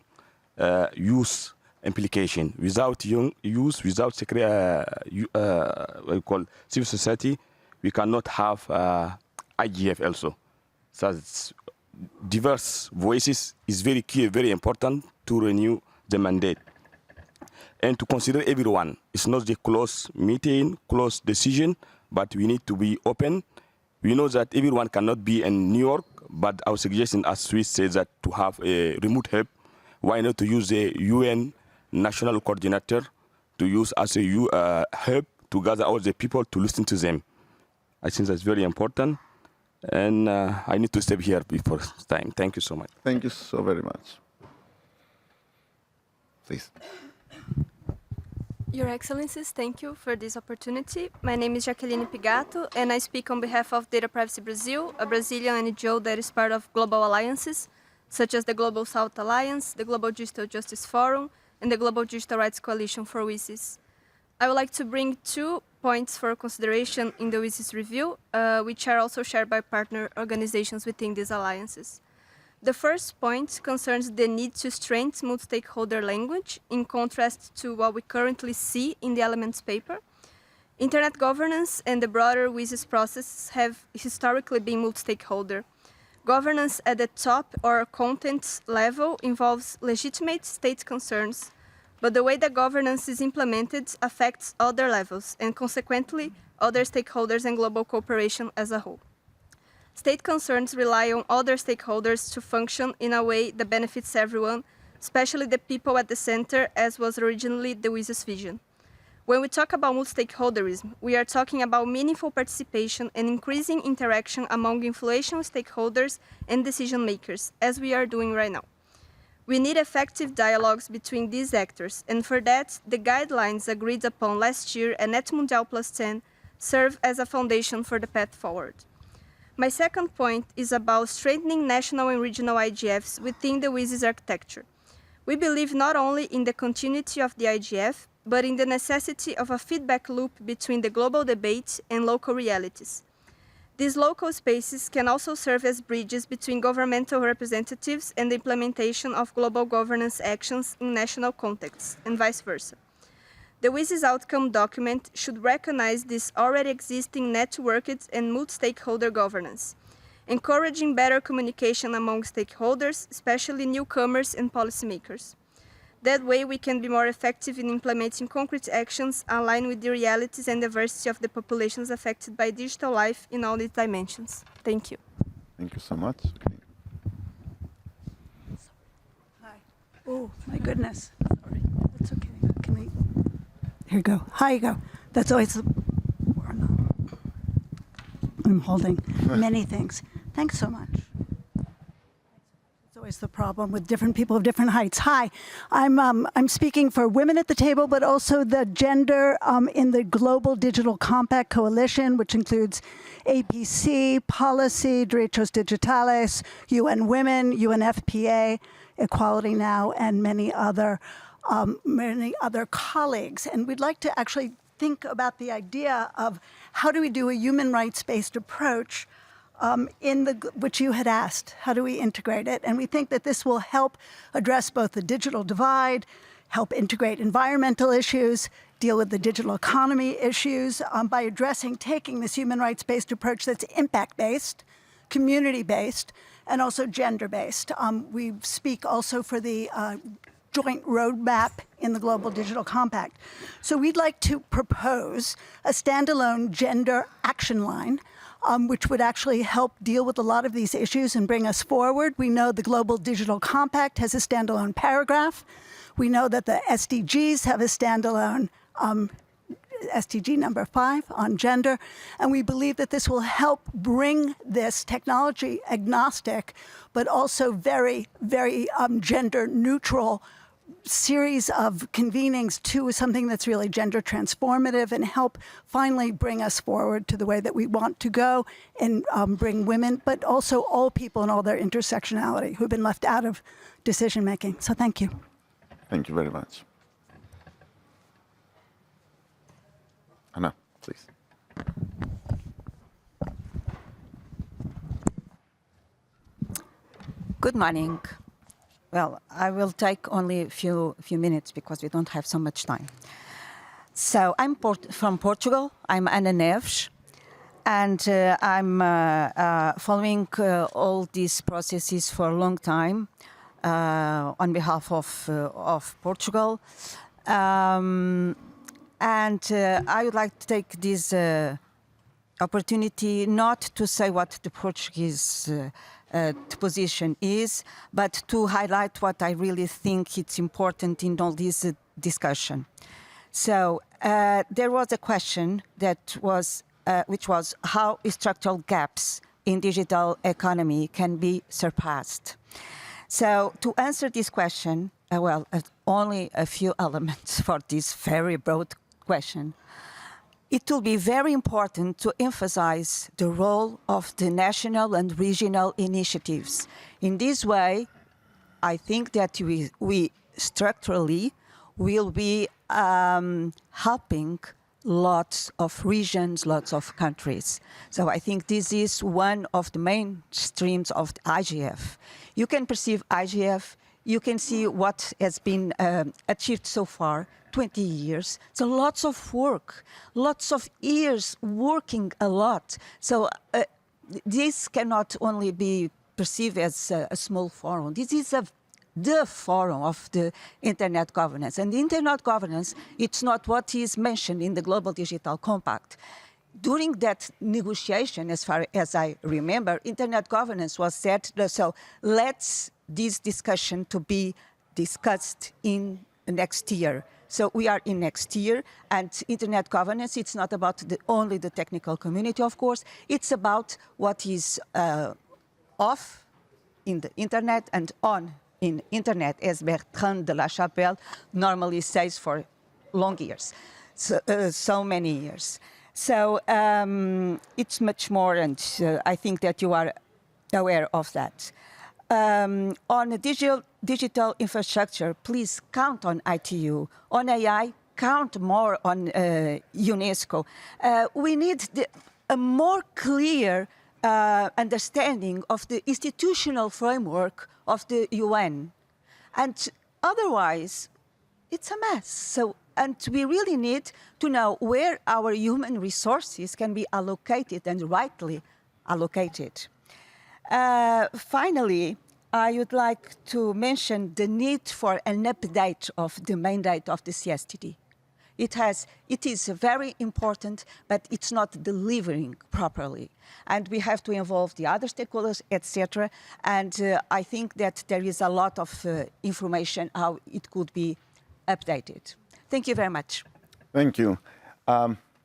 N: youth implication. Without youth, without civil society, we cannot have IGF also. So diverse voices is very key, very important to renew the mandate. And to consider everyone. It's not the close meeting, close decision, but we need to be open. We know that everyone cannot be in New York, but our suggestion, as Swiss says, that to have a remote hub, why not to use the UN national coordinator to use as a hub to gather all the people to listen to them. I think that's very important. And I need to step here before time. Thank you so much.
B: Thank you so very much. Please.
O: Your Excellencies, thank you for this opportunity. My name is Jaqueline Pigato, and I speak on behalf of Data Privacy Brazil, a Brazilian NGO that is part of global alliances, such as the Global South Alliance, the Global Digital Justice Forum, and the Global Digital Rights Coalition for WSIS. I would like to bring 2 points for consideration in the WSIS review, which are also shared by partner organizations within these alliances. The first point concerns the need to strengthen multi-stakeholder language in contrast to what we currently see in the Elements paper. Internet governance and the broader WSIS process have historically been multi-stakeholder. Governance at the top or content level involves legitimate state concerns, but the way that governance is implemented affects other levels and consequently other stakeholders and global cooperation as a whole. State concerns rely on other stakeholders to function in a way that benefits everyone, especially the people at the center, as was originally the WSIS vision. When we talk about multi-stakeholderism, we are talking about meaningful participation and increasing interaction among influential stakeholders and decision makers, as we are doing right now. We need effective dialogues between these actors, and for that, the guidelines agreed upon last year at Net Mundial +10 serve as a foundation for the path forward. My second point is about strengthening national and regional IGFs within the WSIS architecture. We believe not only in the continuity of the IGF, but in the necessity of a feedback loop between the global debate and local realities. These local spaces can also serve as bridges between governmental representatives and the implementation of global governance actions in national contexts, and vice versa. The WSIS outcome document should recognize this already existing networked and multi-stakeholder governance, encouraging better communication among stakeholders, especially newcomers and policymakers. That way, we can be more effective in implementing concrete actions aligned with the realities and diversity of the populations affected by digital life in all its dimensions. Thank you.
B: Thank you so much.
P: Hi. Oh, my goodness. Sorry. That's okay. Can we? Here you go. Hi, you go. That's always the... I'm holding many things. Thanks so much. It's always the problem with different people of different heights. Hi, I'm speaking for women at the table, but also the gender in the Global Digital Compact Coalition, which includes APC, Policy, Derechos Digitales, UN Women, UNFPA, Equality Now, and many other colleagues. And we'd like to actually think about the idea of how do we do a human rights-based approach which you had asked. How do we integrate it? And we think that this will help address both the digital divide, help integrate environmental issues, deal with the digital economy issues by taking this human rights-based approach that's impact-based, community-based, and also gender-based. We speak also for the joint roadmap in the Global Digital Compact. So we'd like to propose a standalone gender action line which would actually help deal with a lot of these issues and bring us forward. We know the Global Digital Compact has a standalone paragraph. We know that the SDGs have a standalone SDG number 5 on gender. And we believe that this will help bring this technology agnostic, but also very, very gender neutral series of convenings to something that's really gender transformative and help finally bring us forward to the way that we want to go and bring women, but also all people and all their intersectionality who've been left out of decision making. So thank you.
B: Thank you very much. Anna, please.
Q: Good morning. Well, I will take only a few minutes because we don't have so much time. So I'm from Portugal. I'm Ana Neves, and I'm following all these processes for a long time on behalf of Portugal. And I would like to take this opportunity not to say what the Portuguese position is, but to highlight what I really think it's important in all this discussion. So there was a question that was, which was how structural gaps in digital economy can be surpassed. So to answer this question, only a few elements for this very broad question. It will be very important to emphasize the role of the national and regional initiatives. In this way, I think that we structurally will be helping lots of regions, lots of countries. So I think this is one of the main streams of the IGF. You can perceive IGF, you can see what has been achieved so far, 20 years. So lots of work, lots of years working a lot. So this cannot only be perceived as a small forum. This is the forum of the Internet governance. And the Internet governance, it's not what is mentioned in the Global Digital Compact. During that negotiation, as far as I remember, Internet governance was said, so let's this discussion to be discussed in next year. So we are in next year, and Internet governance, it's not about only the technical community, of course. It's about what is off in the Internet and on in Internet, as Bertrand de la Chapelle normally says for long years, so many years. So it's much more, and I think that you are aware of that. On a digital infrastructure, please count on ITU. On AI, count more on UNESCO. We need a more clear understanding of the institutional framework of the UN. And otherwise, it's a mess. So, and we really need to know where our human resources can be allocated and rightly allocated. Finally, I would like to mention the need for an update of the mandate of the CSTD. It is very important, but it's not delivering properly. And we have to involve the other stakeholders, etc. And I think that there is a lot of information how it could be updated. Thank you very much.
B: Thank you.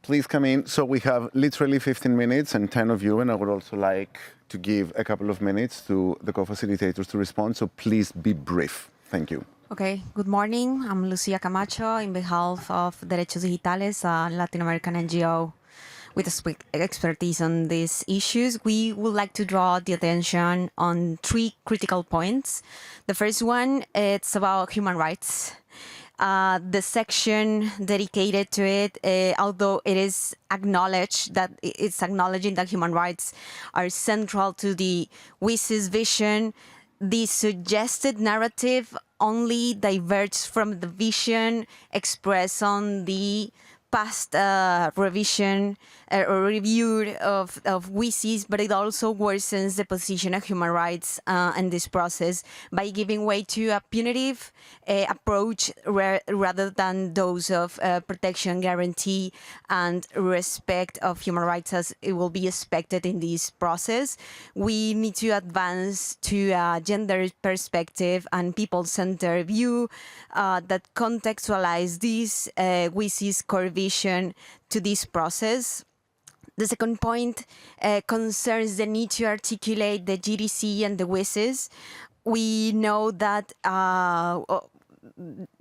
B: Please come in. So we have literally 15 minutes and 10 of you, and I would also like to give a couple of minutes to the co-facilitators to respond. So please be brief. Thank you.
R: Okay, good morning. I'm Lucia Camacho on behalf of Derechos Digitales, a Latin American NGO with expertise on these issues. We would like to draw the attention on 3 critical points. The first one, it's about human rights. The section dedicated to it, although it is acknowledged that it's acknowledging that human rights are central to the WSIS vision, the suggested narrative only diverges from the vision expressed on the past revision or review of WSIS, but it also worsens the position of human rights in this process by giving way to a punitive approach rather than those of protection, guarantee, and respect of human rights as it will be expected in this process. We need to advance to a gender perspective and people-centered view that contextualize this WSIS core vision to this process. The second point concerns the need to articulate the GDC and the WSIS. We know that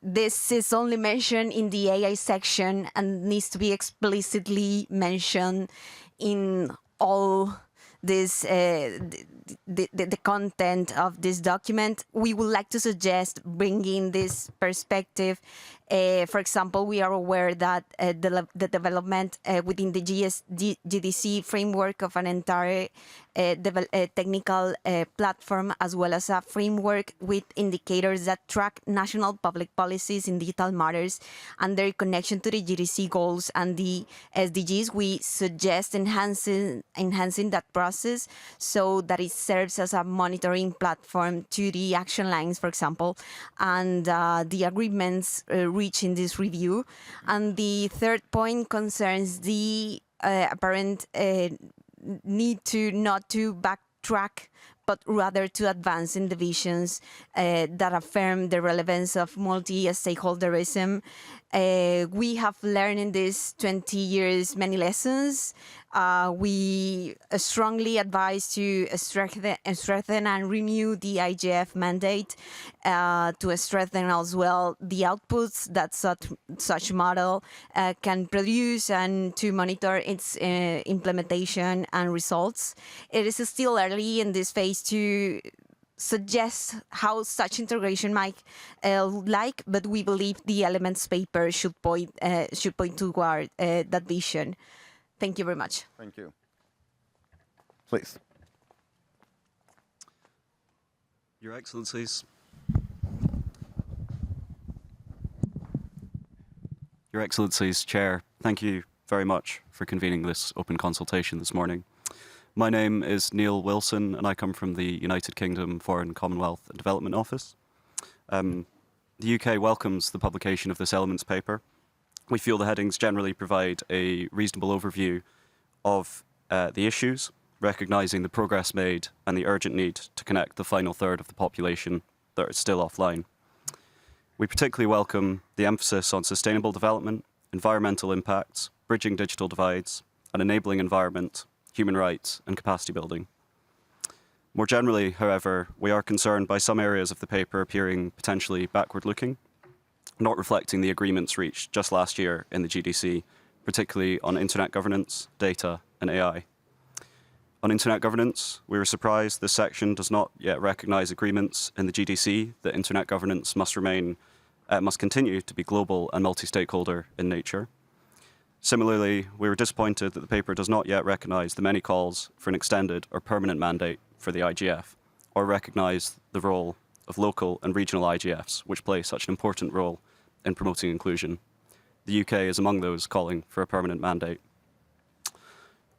R: this is only mentioned in the AI section and needs to be explicitly mentioned in all this the content of this document. We would like to suggest bringing this perspective For example, we are aware that the development within the GDC framework of an entire technical platform, as well as a framework with indicators that track national public policies in digital matters and their connection to the GDC goals and the SDGs, we suggest enhancing that process so that it serves as a monitoring platform to the action lines, for example, and the agreements reached in this review. And the third point concerns the apparent need to not to backtrack, but rather to advance in the visions that affirm the relevance of multi-stakeholderism. We have learned in these 20 years many lessons. We strongly advise to strengthen and renew the IGF mandate, to strengthen as well the outputs that such model can produce, and to monitor its implementation and results. It is still early in this phase to suggest how such integration might look like, but we believe the elements paper should point toward that vision. Thank you very much.
B: Thank you. Please.
S: Your Excellencies. Your Excellencies, Chair, thank you very much for convening this open consultation this morning. My name is Neil Wilson, and I come from the United Kingdom Foreign, Commonwealth and Development Office. The UK welcomes the publication of this elements paper. We feel the headings generally provide a reasonable overview of the issues, recognising the progress made and the urgent need to connect the final third of the population that are still offline. We particularly welcome the emphasis on sustainable development, environmental impacts, bridging digital divides, an enabling environment, human rights, and capacity building. More generally, however, we are concerned by some areas of the paper appearing potentially backward-looking, not reflecting the agreements reached just last year in the GDC, particularly on internet governance, data, and AI. On internet governance, we were surprised this section does not yet recognise agreements in the GDC that internet governance must continue to be global and multi-stakeholder in nature. Similarly, we were disappointed that the paper does not yet recognise the many calls for an extended or permanent mandate for the IGF, or recognise the role of local and regional IGFs, which play such an important role in promoting inclusion. The UK is among those calling for a permanent mandate.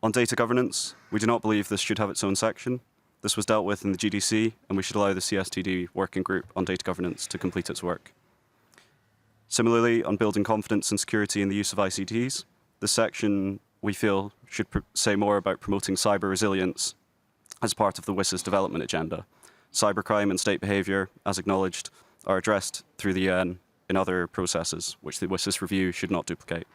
S: On data governance, we do not believe this should have its own section. This was dealt with in the GDC, and we should allow the CSTD Working Group on Data Governance to complete its work. Similarly, on building confidence and security in the use of ICTs, this section, we feel, should say more about promoting cyber resilience as part of the WSIS development agenda. Cybercrime and state behaviour, as acknowledged, are addressed through the UN in other processes, which the WSIS review should not duplicate.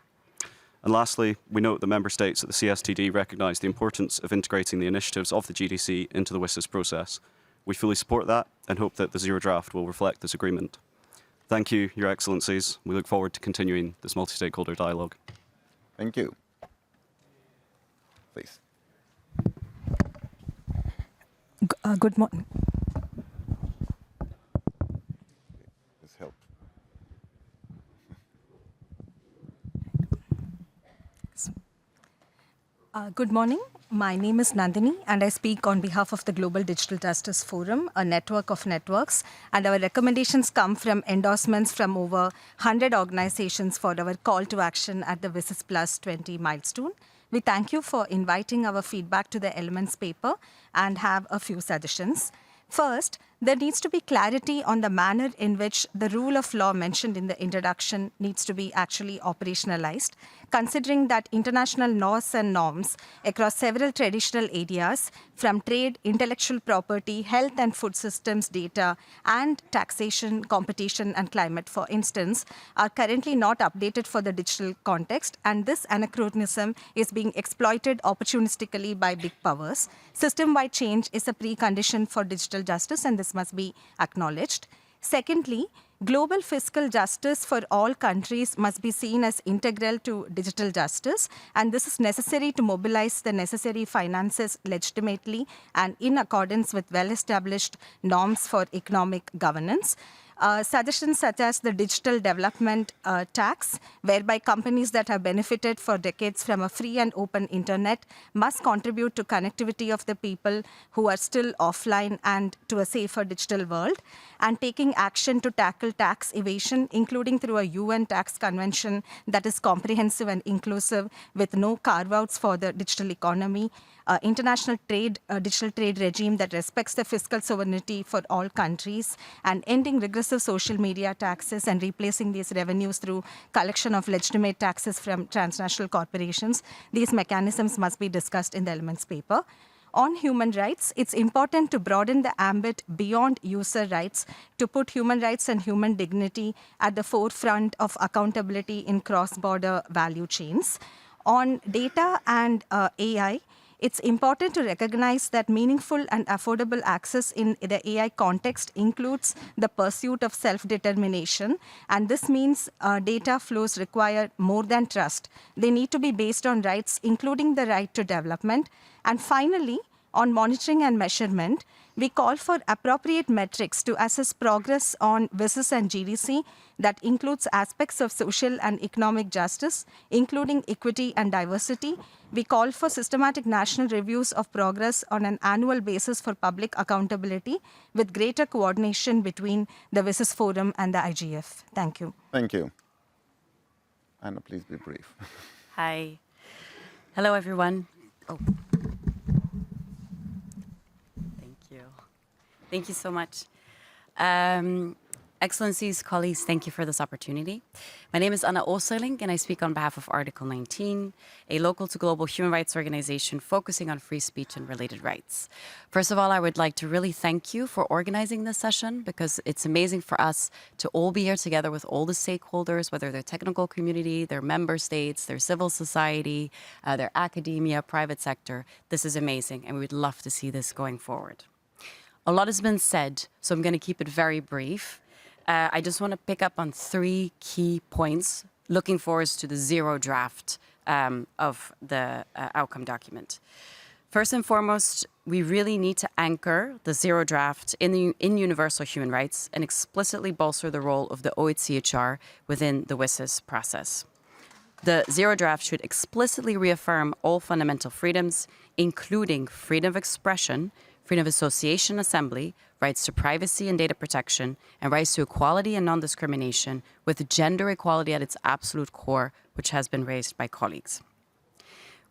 S: And lastly, we note that Member States at the CSTD recognise the importance of integrating the initiatives of the GDC into the WSIS process. We fully support that and hope that the Zero Draft will reflect this agreement. Thank you, Your Excellencies. We look forward to continuing this multi-stakeholder dialogue.
B: Thank you. Please.
T: Good morning.
B: This help.
T: Good morning. My name is Nandini, and I speak on behalf of the Global Digital Justice Forum, a network of networks. And our recommendations come from endorsements from over 100 organizations for our call to action at the WSIS+20 milestone. We thank you for inviting our feedback to the elements paper and have a few suggestions. First, there needs to be clarity on the manner in which the rule of law mentioned in the introduction needs to be actually operationalized, considering that international laws and norms across several traditional areas, from trade, intellectual property, health and food systems data, and taxation, competition, and climate, for instance, are currently not updated for the digital context, and this anachronism is being exploited opportunistically by big powers. System-wide change is a precondition for digital justice, and this must be acknowledged. Secondly, global fiscal justice for all countries must be seen as integral to digital justice, and this is necessary to mobilize the necessary finances legitimately and in accordance with well-established norms for economic governance. Suggestions such as the digital development tax, whereby companies that have benefited for decades from a free and open internet must contribute to connectivity of the people who are still offline and to a safer digital world, and taking action to tackle tax evasion, including through a UN tax convention that is comprehensive and inclusive with no carve-outs for the digital economy, international trade, digital trade regime that respects the fiscal sovereignty for all countries, and ending regressive social media taxes and replacing these revenues through collection of legitimate taxes from transnational corporations. These mechanisms must be discussed in the elements paper. On human rights, it's important to broaden the ambit beyond user rights to put human rights and human dignity at the forefront of accountability in cross-border value chains. On data and AI, it's important to recognize that meaningful and affordable access in the AI context includes the pursuit of self-determination, and this means data flows require more than trust. They need to be based on rights, including the right to development. And finally, on monitoring and measurement, we call for appropriate metrics to assess progress on WSIS and GDC that includes aspects of social and economic justice, including equity and diversity. We call for systematic national reviews of progress on an annual basis for public accountability with greater coordination between the WSIS Forum and the IGF. Thank you.
B: Thank you. Anna, please be brief.
U: Hi. Hello, everyone. Oh. Thank you so much. Excellencies, colleagues, thank you for this opportunity. My name is Anna Oosterling, and I speak on behalf of Article 19, a local to global human rights organization focusing on free speech and related rights. First of all, I would like to really thank you for organizing this session, because it's amazing for us to all be here together with all the stakeholders, whether they're technical community, their member states, their civil society, their academia, private sector. This is amazing, and we would love to see this going forward. A lot has been said, so I'm going to keep it very brief. I just want to pick up on 3 key points, looking forward to the zero draft of the outcome document. First and foremost, we really need to anchor the zero draft in universal human rights and explicitly bolster the role of the OHCHR within the WSIS process. The zero draft should explicitly reaffirm all fundamental freedoms, including freedom of expression, freedom of association, assembly, rights to privacy and data protection, and rights to equality and non-discrimination, with gender equality at its absolute core, which has been raised by colleagues.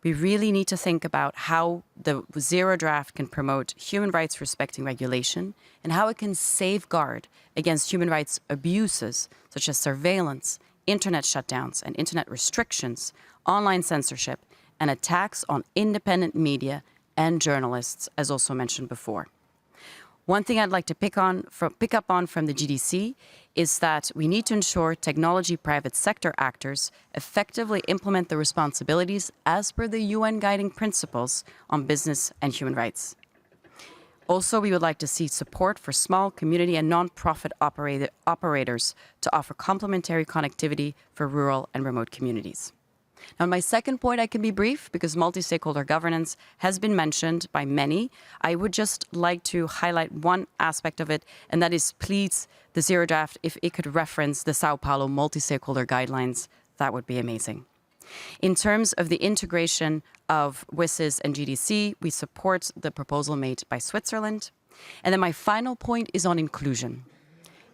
U: We really need to think about how the zero draft can promote human rights respecting regulation and how it can safeguard against human rights abuses, such as surveillance, internet shutdowns and internet restrictions, online censorship, and attacks on independent media and journalists, as also mentioned before. One thing I'd like to pick up on from the GDC is that we need to ensure technology private sector actors effectively implement the responsibilities as per the UN guiding principles on business and human rights. Also, we would like to see support for small community and non-profit operators to offer complementary connectivity for rural and remote communities. Now, my second point, I can be brief because multi-stakeholder governance has been mentioned by many. I would just like to highlight one aspect of it, and that is, please, the zero draft, if it could reference the Sao Paulo multi-stakeholder guidelines, that would be amazing. In terms of the integration of WSIS and GDC, we support the proposal made by Switzerland. And then my final point is on inclusion.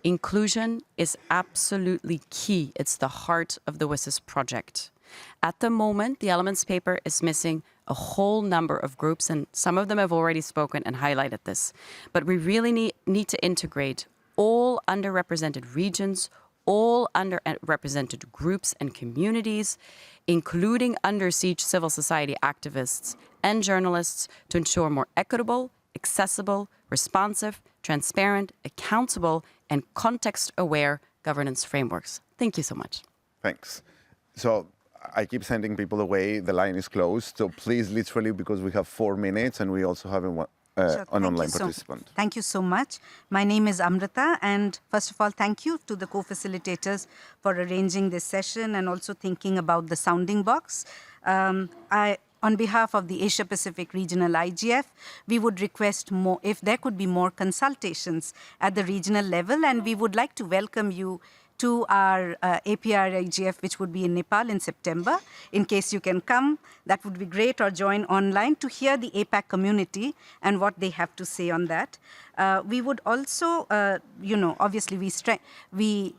U: Inclusion is absolutely key. It's the heart of the WSIS project. At the moment, the elements paper is missing a whole number of groups, and some of them have already spoken and highlighted this. But we really need to integrate all underrepresented regions, all underrepresented groups and communities, including under siege civil society activists and journalists, to ensure more equitable, accessible, responsive, transparent, accountable, and context-aware governance frameworks. Thank you so much.
B: Thanks. So I keep sending people away. The line is closed. So please, literally, because we have 4 minutes and we also have an online participant.
V: Thank you so much. My name is Amrita. And first of all, thank you to the co-facilitators for arranging this session and also thinking about the sounding box. on behalf of the Asia Pacific Regional IGF, we would request more, if there could be more consultations at the regional level, and we would like to welcome you to our APR IGF, which would be in Nepal in September. In case you can come, that would be great, or join online to hear the APAC community and what they have to say on that. We would also, obviously we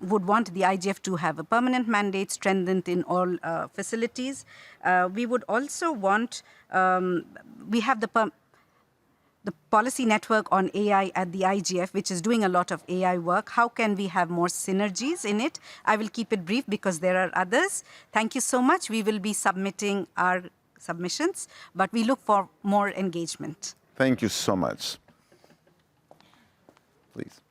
V: would want the IGF to have a permanent mandate strengthened in all facilities. We would also want, we have the policy network on AI at the IGF, which is doing a lot of AI work. How can we have more synergies in it? I will keep it brief because there are others. Thank you so much. We will be submitting our submissions, but we look for more engagement.
B: Thank you so much. Please.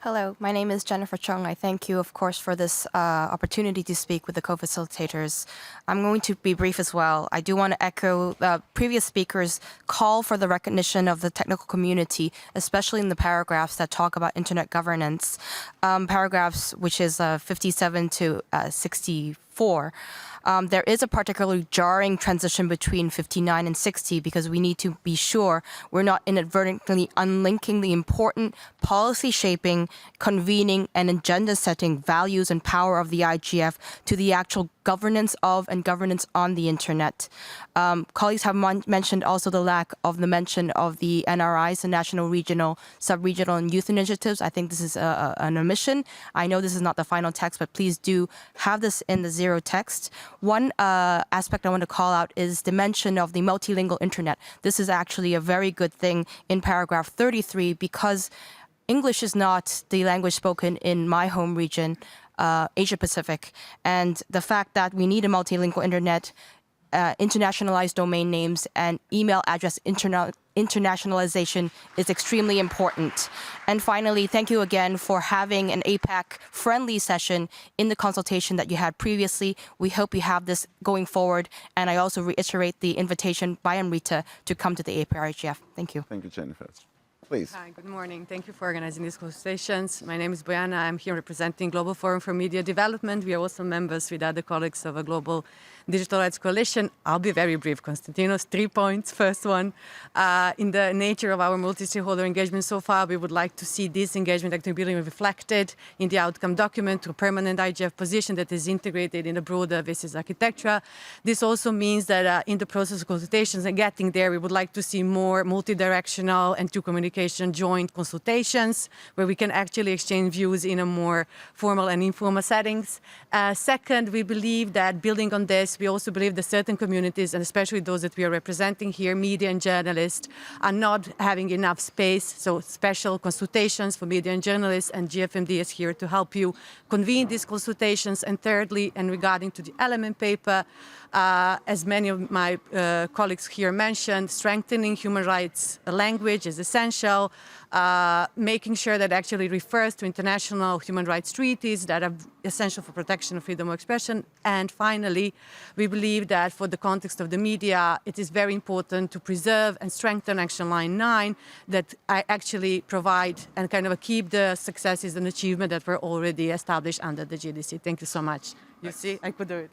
A: Hello, my name is Jennifer Chung. I thank you, of course, for this opportunity to speak with the co-facilitators. I'm going to be brief as well. I do want to echo previous speakers' call for the recognition of the technical community, especially in the paragraphs that talk about internet governance, paragraphs which is 57 to 64. There is a particularly jarring transition between 59 and 60 because we need to be sure we're not inadvertently unlinking the important policy shaping, convening, and agenda setting values and power of the IGF to the actual governance of and governance on the internet. Colleagues have mentioned also the lack of the mention of the NRIs, the national, regional, sub-regional, and youth initiatives. I think this is an omission. I know this is not the final text, but please do have this in the zero text. One aspect I want to call out is the mention of the multilingual internet. This is actually a very good thing in paragraph 33 because English is not the language spoken in my home region, Asia Pacific, and the fact that we need a multilingual internet, internationalized domain names, and email address internationalization is extremely important. And finally, thank you again for having an APAC-friendly session in the consultation that you had previously. We hope you have this going forward, and I also reiterate the invitation by Amrita to come to the APR-IGF. Thank you.
B: Thank you, Jennifer. Please.
C: Hi, good morning. Thank you for organizing these consultations. My name is Bojana. I'm here representing Global Forum for Media Development. We are also members with other colleagues of a Global Digital Rights Coalition. I'll be very brief, Konstantinos. 3 points. First one, in the nature of our multi-stakeholder engagement so far, we would like to see this engagement activity reflected in the outcome document to a permanent IGF position that is integrated in the broader WSIS architecture. This also means that in the process of consultations and getting there, we would like to see more multi-directional and two communication joint consultations where we can actually exchange views in a more formal and informal settings. Second, we believe that building on this, we also believe that certain communities, and especially those that we are representing here, media and journalists, are not having enough space. So special consultations for media and journalists, and GFMD is here to help you convene these consultations. And thirdly, and regarding to the element paper, as many of my colleagues here mentioned, strengthening human rights language is essential, making sure that actually refers to international human rights treaties that are essential for protection of freedom of expression. And finally, we believe that for the context of the media, it is very important to preserve and strengthen Action Line 9 that I actually provide and kind of keep the successes and achievement that were already established under the GDC. Thank you so much. You see, I could do it.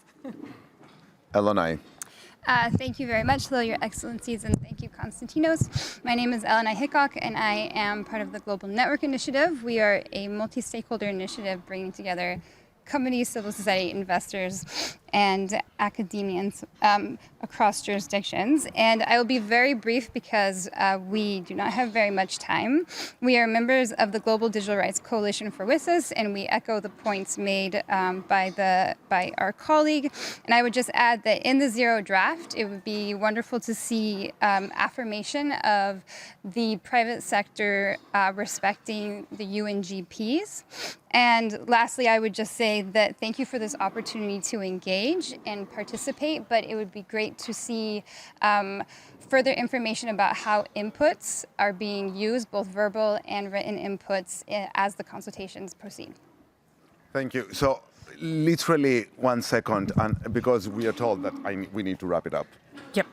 B: Eleni.
W: Thank you very much, hello, Your Excellencies, and thank you, Konstantinos. My name is Eleni Hickok, and I am part of the Global Network Initiative. We are a multi-stakeholder initiative bringing together companies, civil society, investors, and academians across jurisdictions. And I will be very brief because we do not have very much time. We are members of the Global Digital Rights Coalition for WSIS, and we echo the points made by our colleague. And I would just add that in the zero draft, it would be wonderful to see affirmation of the private sector respecting the UNGPs. And lastly, I would just say that thank you for this opportunity to engage and participate, but it would be great to see further information about how inputs are being used, both verbal and written inputs, as the consultations proceed.
B: Thank you. So literally 1 second, and because we are told that we need to wrap it up.
A: Yep.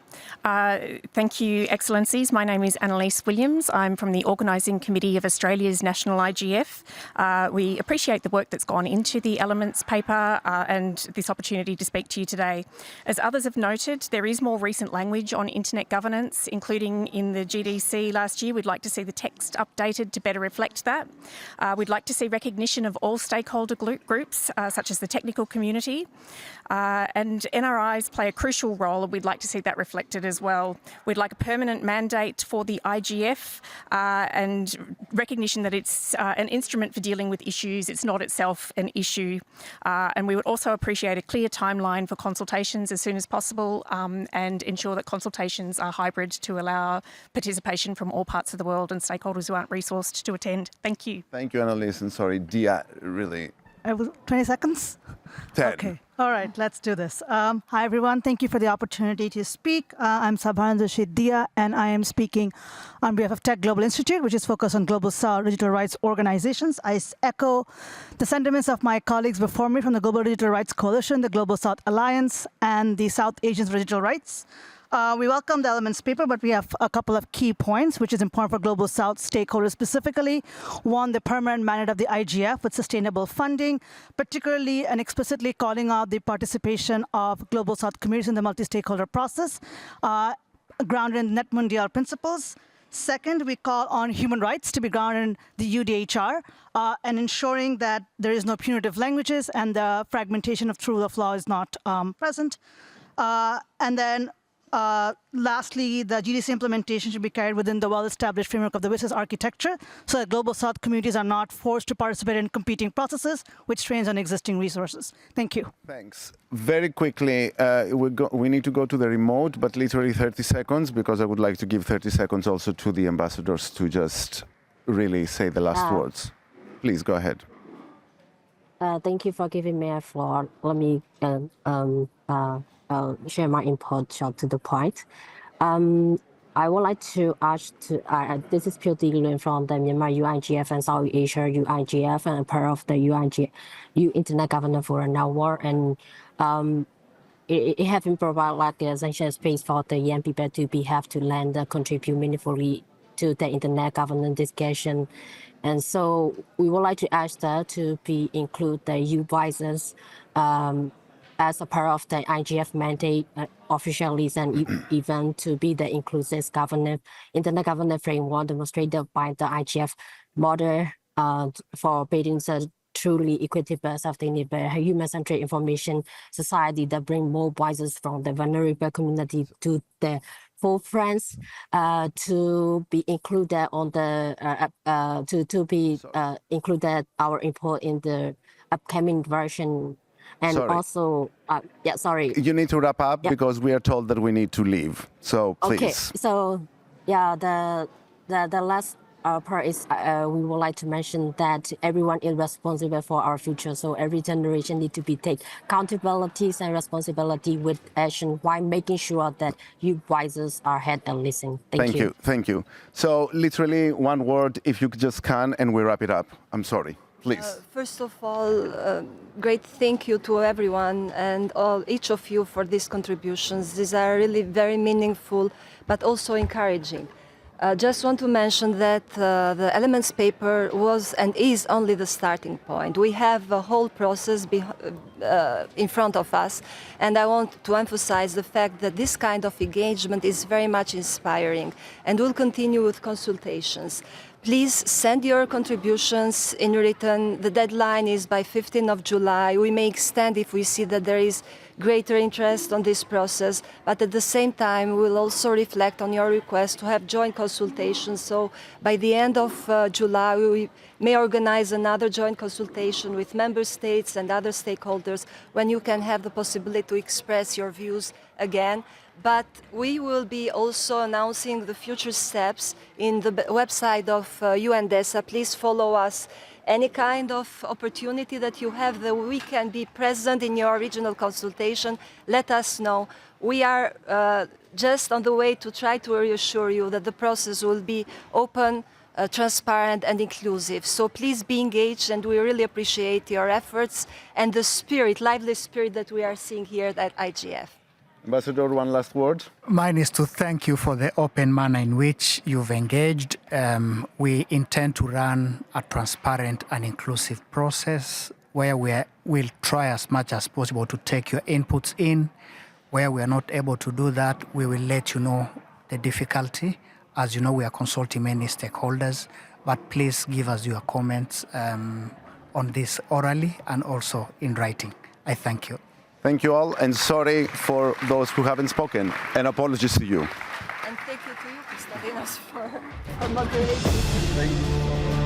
D: Thank you, Excellencies. My name is Annalise Williams. I'm from the Organising Committee of Australia's National IGF. We appreciate the work that's gone into the Elements paper and this opportunity to speak to you today. As others have noted, there is more recent language on internet governance, including in the GDC last year. We'd like to see the text updated to better reflect that. We'd like to see recognition of all stakeholder groups, such as the technical community. And NRIs play a crucial role, and we'd like to see that reflected as well. We'd like a permanent mandate for the IGF and recognition that it's an instrument for dealing with issues. It's not itself an issue. And we would also appreciate a clear timeline for consultations as soon as possible and ensure that consultations are hybrid to allow participation from all parts of the world and stakeholders who aren't resourced to attend. Thank you.
B: Thank you, Annalise. And sorry, Dia, really.
E: 20 seconds?
B: 10.
E: Okay. All right, let's do this. Hi, everyone. Thank you for the opportunity to speak. I'm Sabhan Rashid Dia, and I am speaking on behalf of Tech Global Institute, which is focused on global South digital rights organizations. I echo the sentiments of my colleagues before me from the Global Digital Rights Coalition, the Global South Alliance, and the South Asians for Digital Rights. We welcome the Elements paper, but we have a couple of key points, which is important for Global South stakeholders specifically. One, the permanent mandate of the IGF with sustainable funding, particularly and explicitly calling out the participation of Global South communities in the multi-stakeholder process, grounded in Net Mundial principles. Second, we call on human rights to be grounded in the UDHR and ensuring that there is no punitive languages and the fragmentation of rule of law is not present. And then lastly, the GDC implementation should be carried within the well-established framework of the WSIS architecture so that global South communities are not forced to participate in competing processes, which strains on existing resources. Thank you.
B: Thanks. Very quickly, we need to go to the remote, but literally 30 seconds, because I would like to give 30 seconds also to the ambassadors to just really say the last words. Please, go ahead.
F: Thank you for giving me a floor. Let me share my input short to the point. I would like to ask this is Pio Nguyen from the Myanmar UIGF and South Asia UIGF and part of the UIGF Internet Governance Forum Network, and it has been provided like a essential space for the young people to have to learn and contribute meaningfully to the internet governance discussion. And so we would like to ask that to be include the UVices as a part of the IGF mandate officially, and even to be the inclusive internet governance framework demonstrated by the IGF model for building the truly equitable, sustainable, human-centric information society that bring more voices from the vulnerable community to the forefront, to be included on the included our input in the upcoming version. And also, sorry.
B: You need to wrap up because we are told that we need to leave. So please.
F: Okay. So the last part is we would like to mention that everyone is responsible for our future. So every generation need to be take accountabilities and responsibility with action while making sure that you voices are heard and listened. Thank you.
B: Thank you. So literally one word, if you just can, and we wrap it up. I'm sorry. Please.
O: First of all, great thank you to everyone and each of you for these contributions. These are really very meaningful, but also encouraging. Just want to mention that the Elements paper was and is only the starting point. We have a whole process in front of us, and I want to emphasize the fact that this kind of engagement is very much inspiring and will continue with consultations. Please send your contributions in written. The deadline is by 15th of July. We may extend if we see that there is greater interest on this process, but at the same time, we'll also reflect on your request to have joint consultations. So by the end of July, we may organize another joint consultation with member states and other stakeholders when you can have the possibility to express your views again. But we will be also announcing the future steps in the website of UNDESA. Please follow us. Any kind of opportunity that you have that we can be present in your regional consultation, let us know. We are just on the way to try to reassure you that the process will be open, transparent and inclusive. So please be engaged, and we really appreciate your efforts and the spirit, lively spirit that we are seeing here at IGF.
B: Ambassador, one last word.
G: Mine is to thank you for the open manner in which you've engaged. We intend to run a transparent and inclusive process where we'll try as much as possible to take your inputs in. Where we are not able to do that, we will let you know the difficulty. As you know, we are consulting many stakeholders, but please give us your comments on this orally and also in writing. I thank you.
B: Thank you all, and sorry for those who haven't spoken, and apologies to you.
O: And thank you to you, Constantinos, for moderating.
B: Thank you.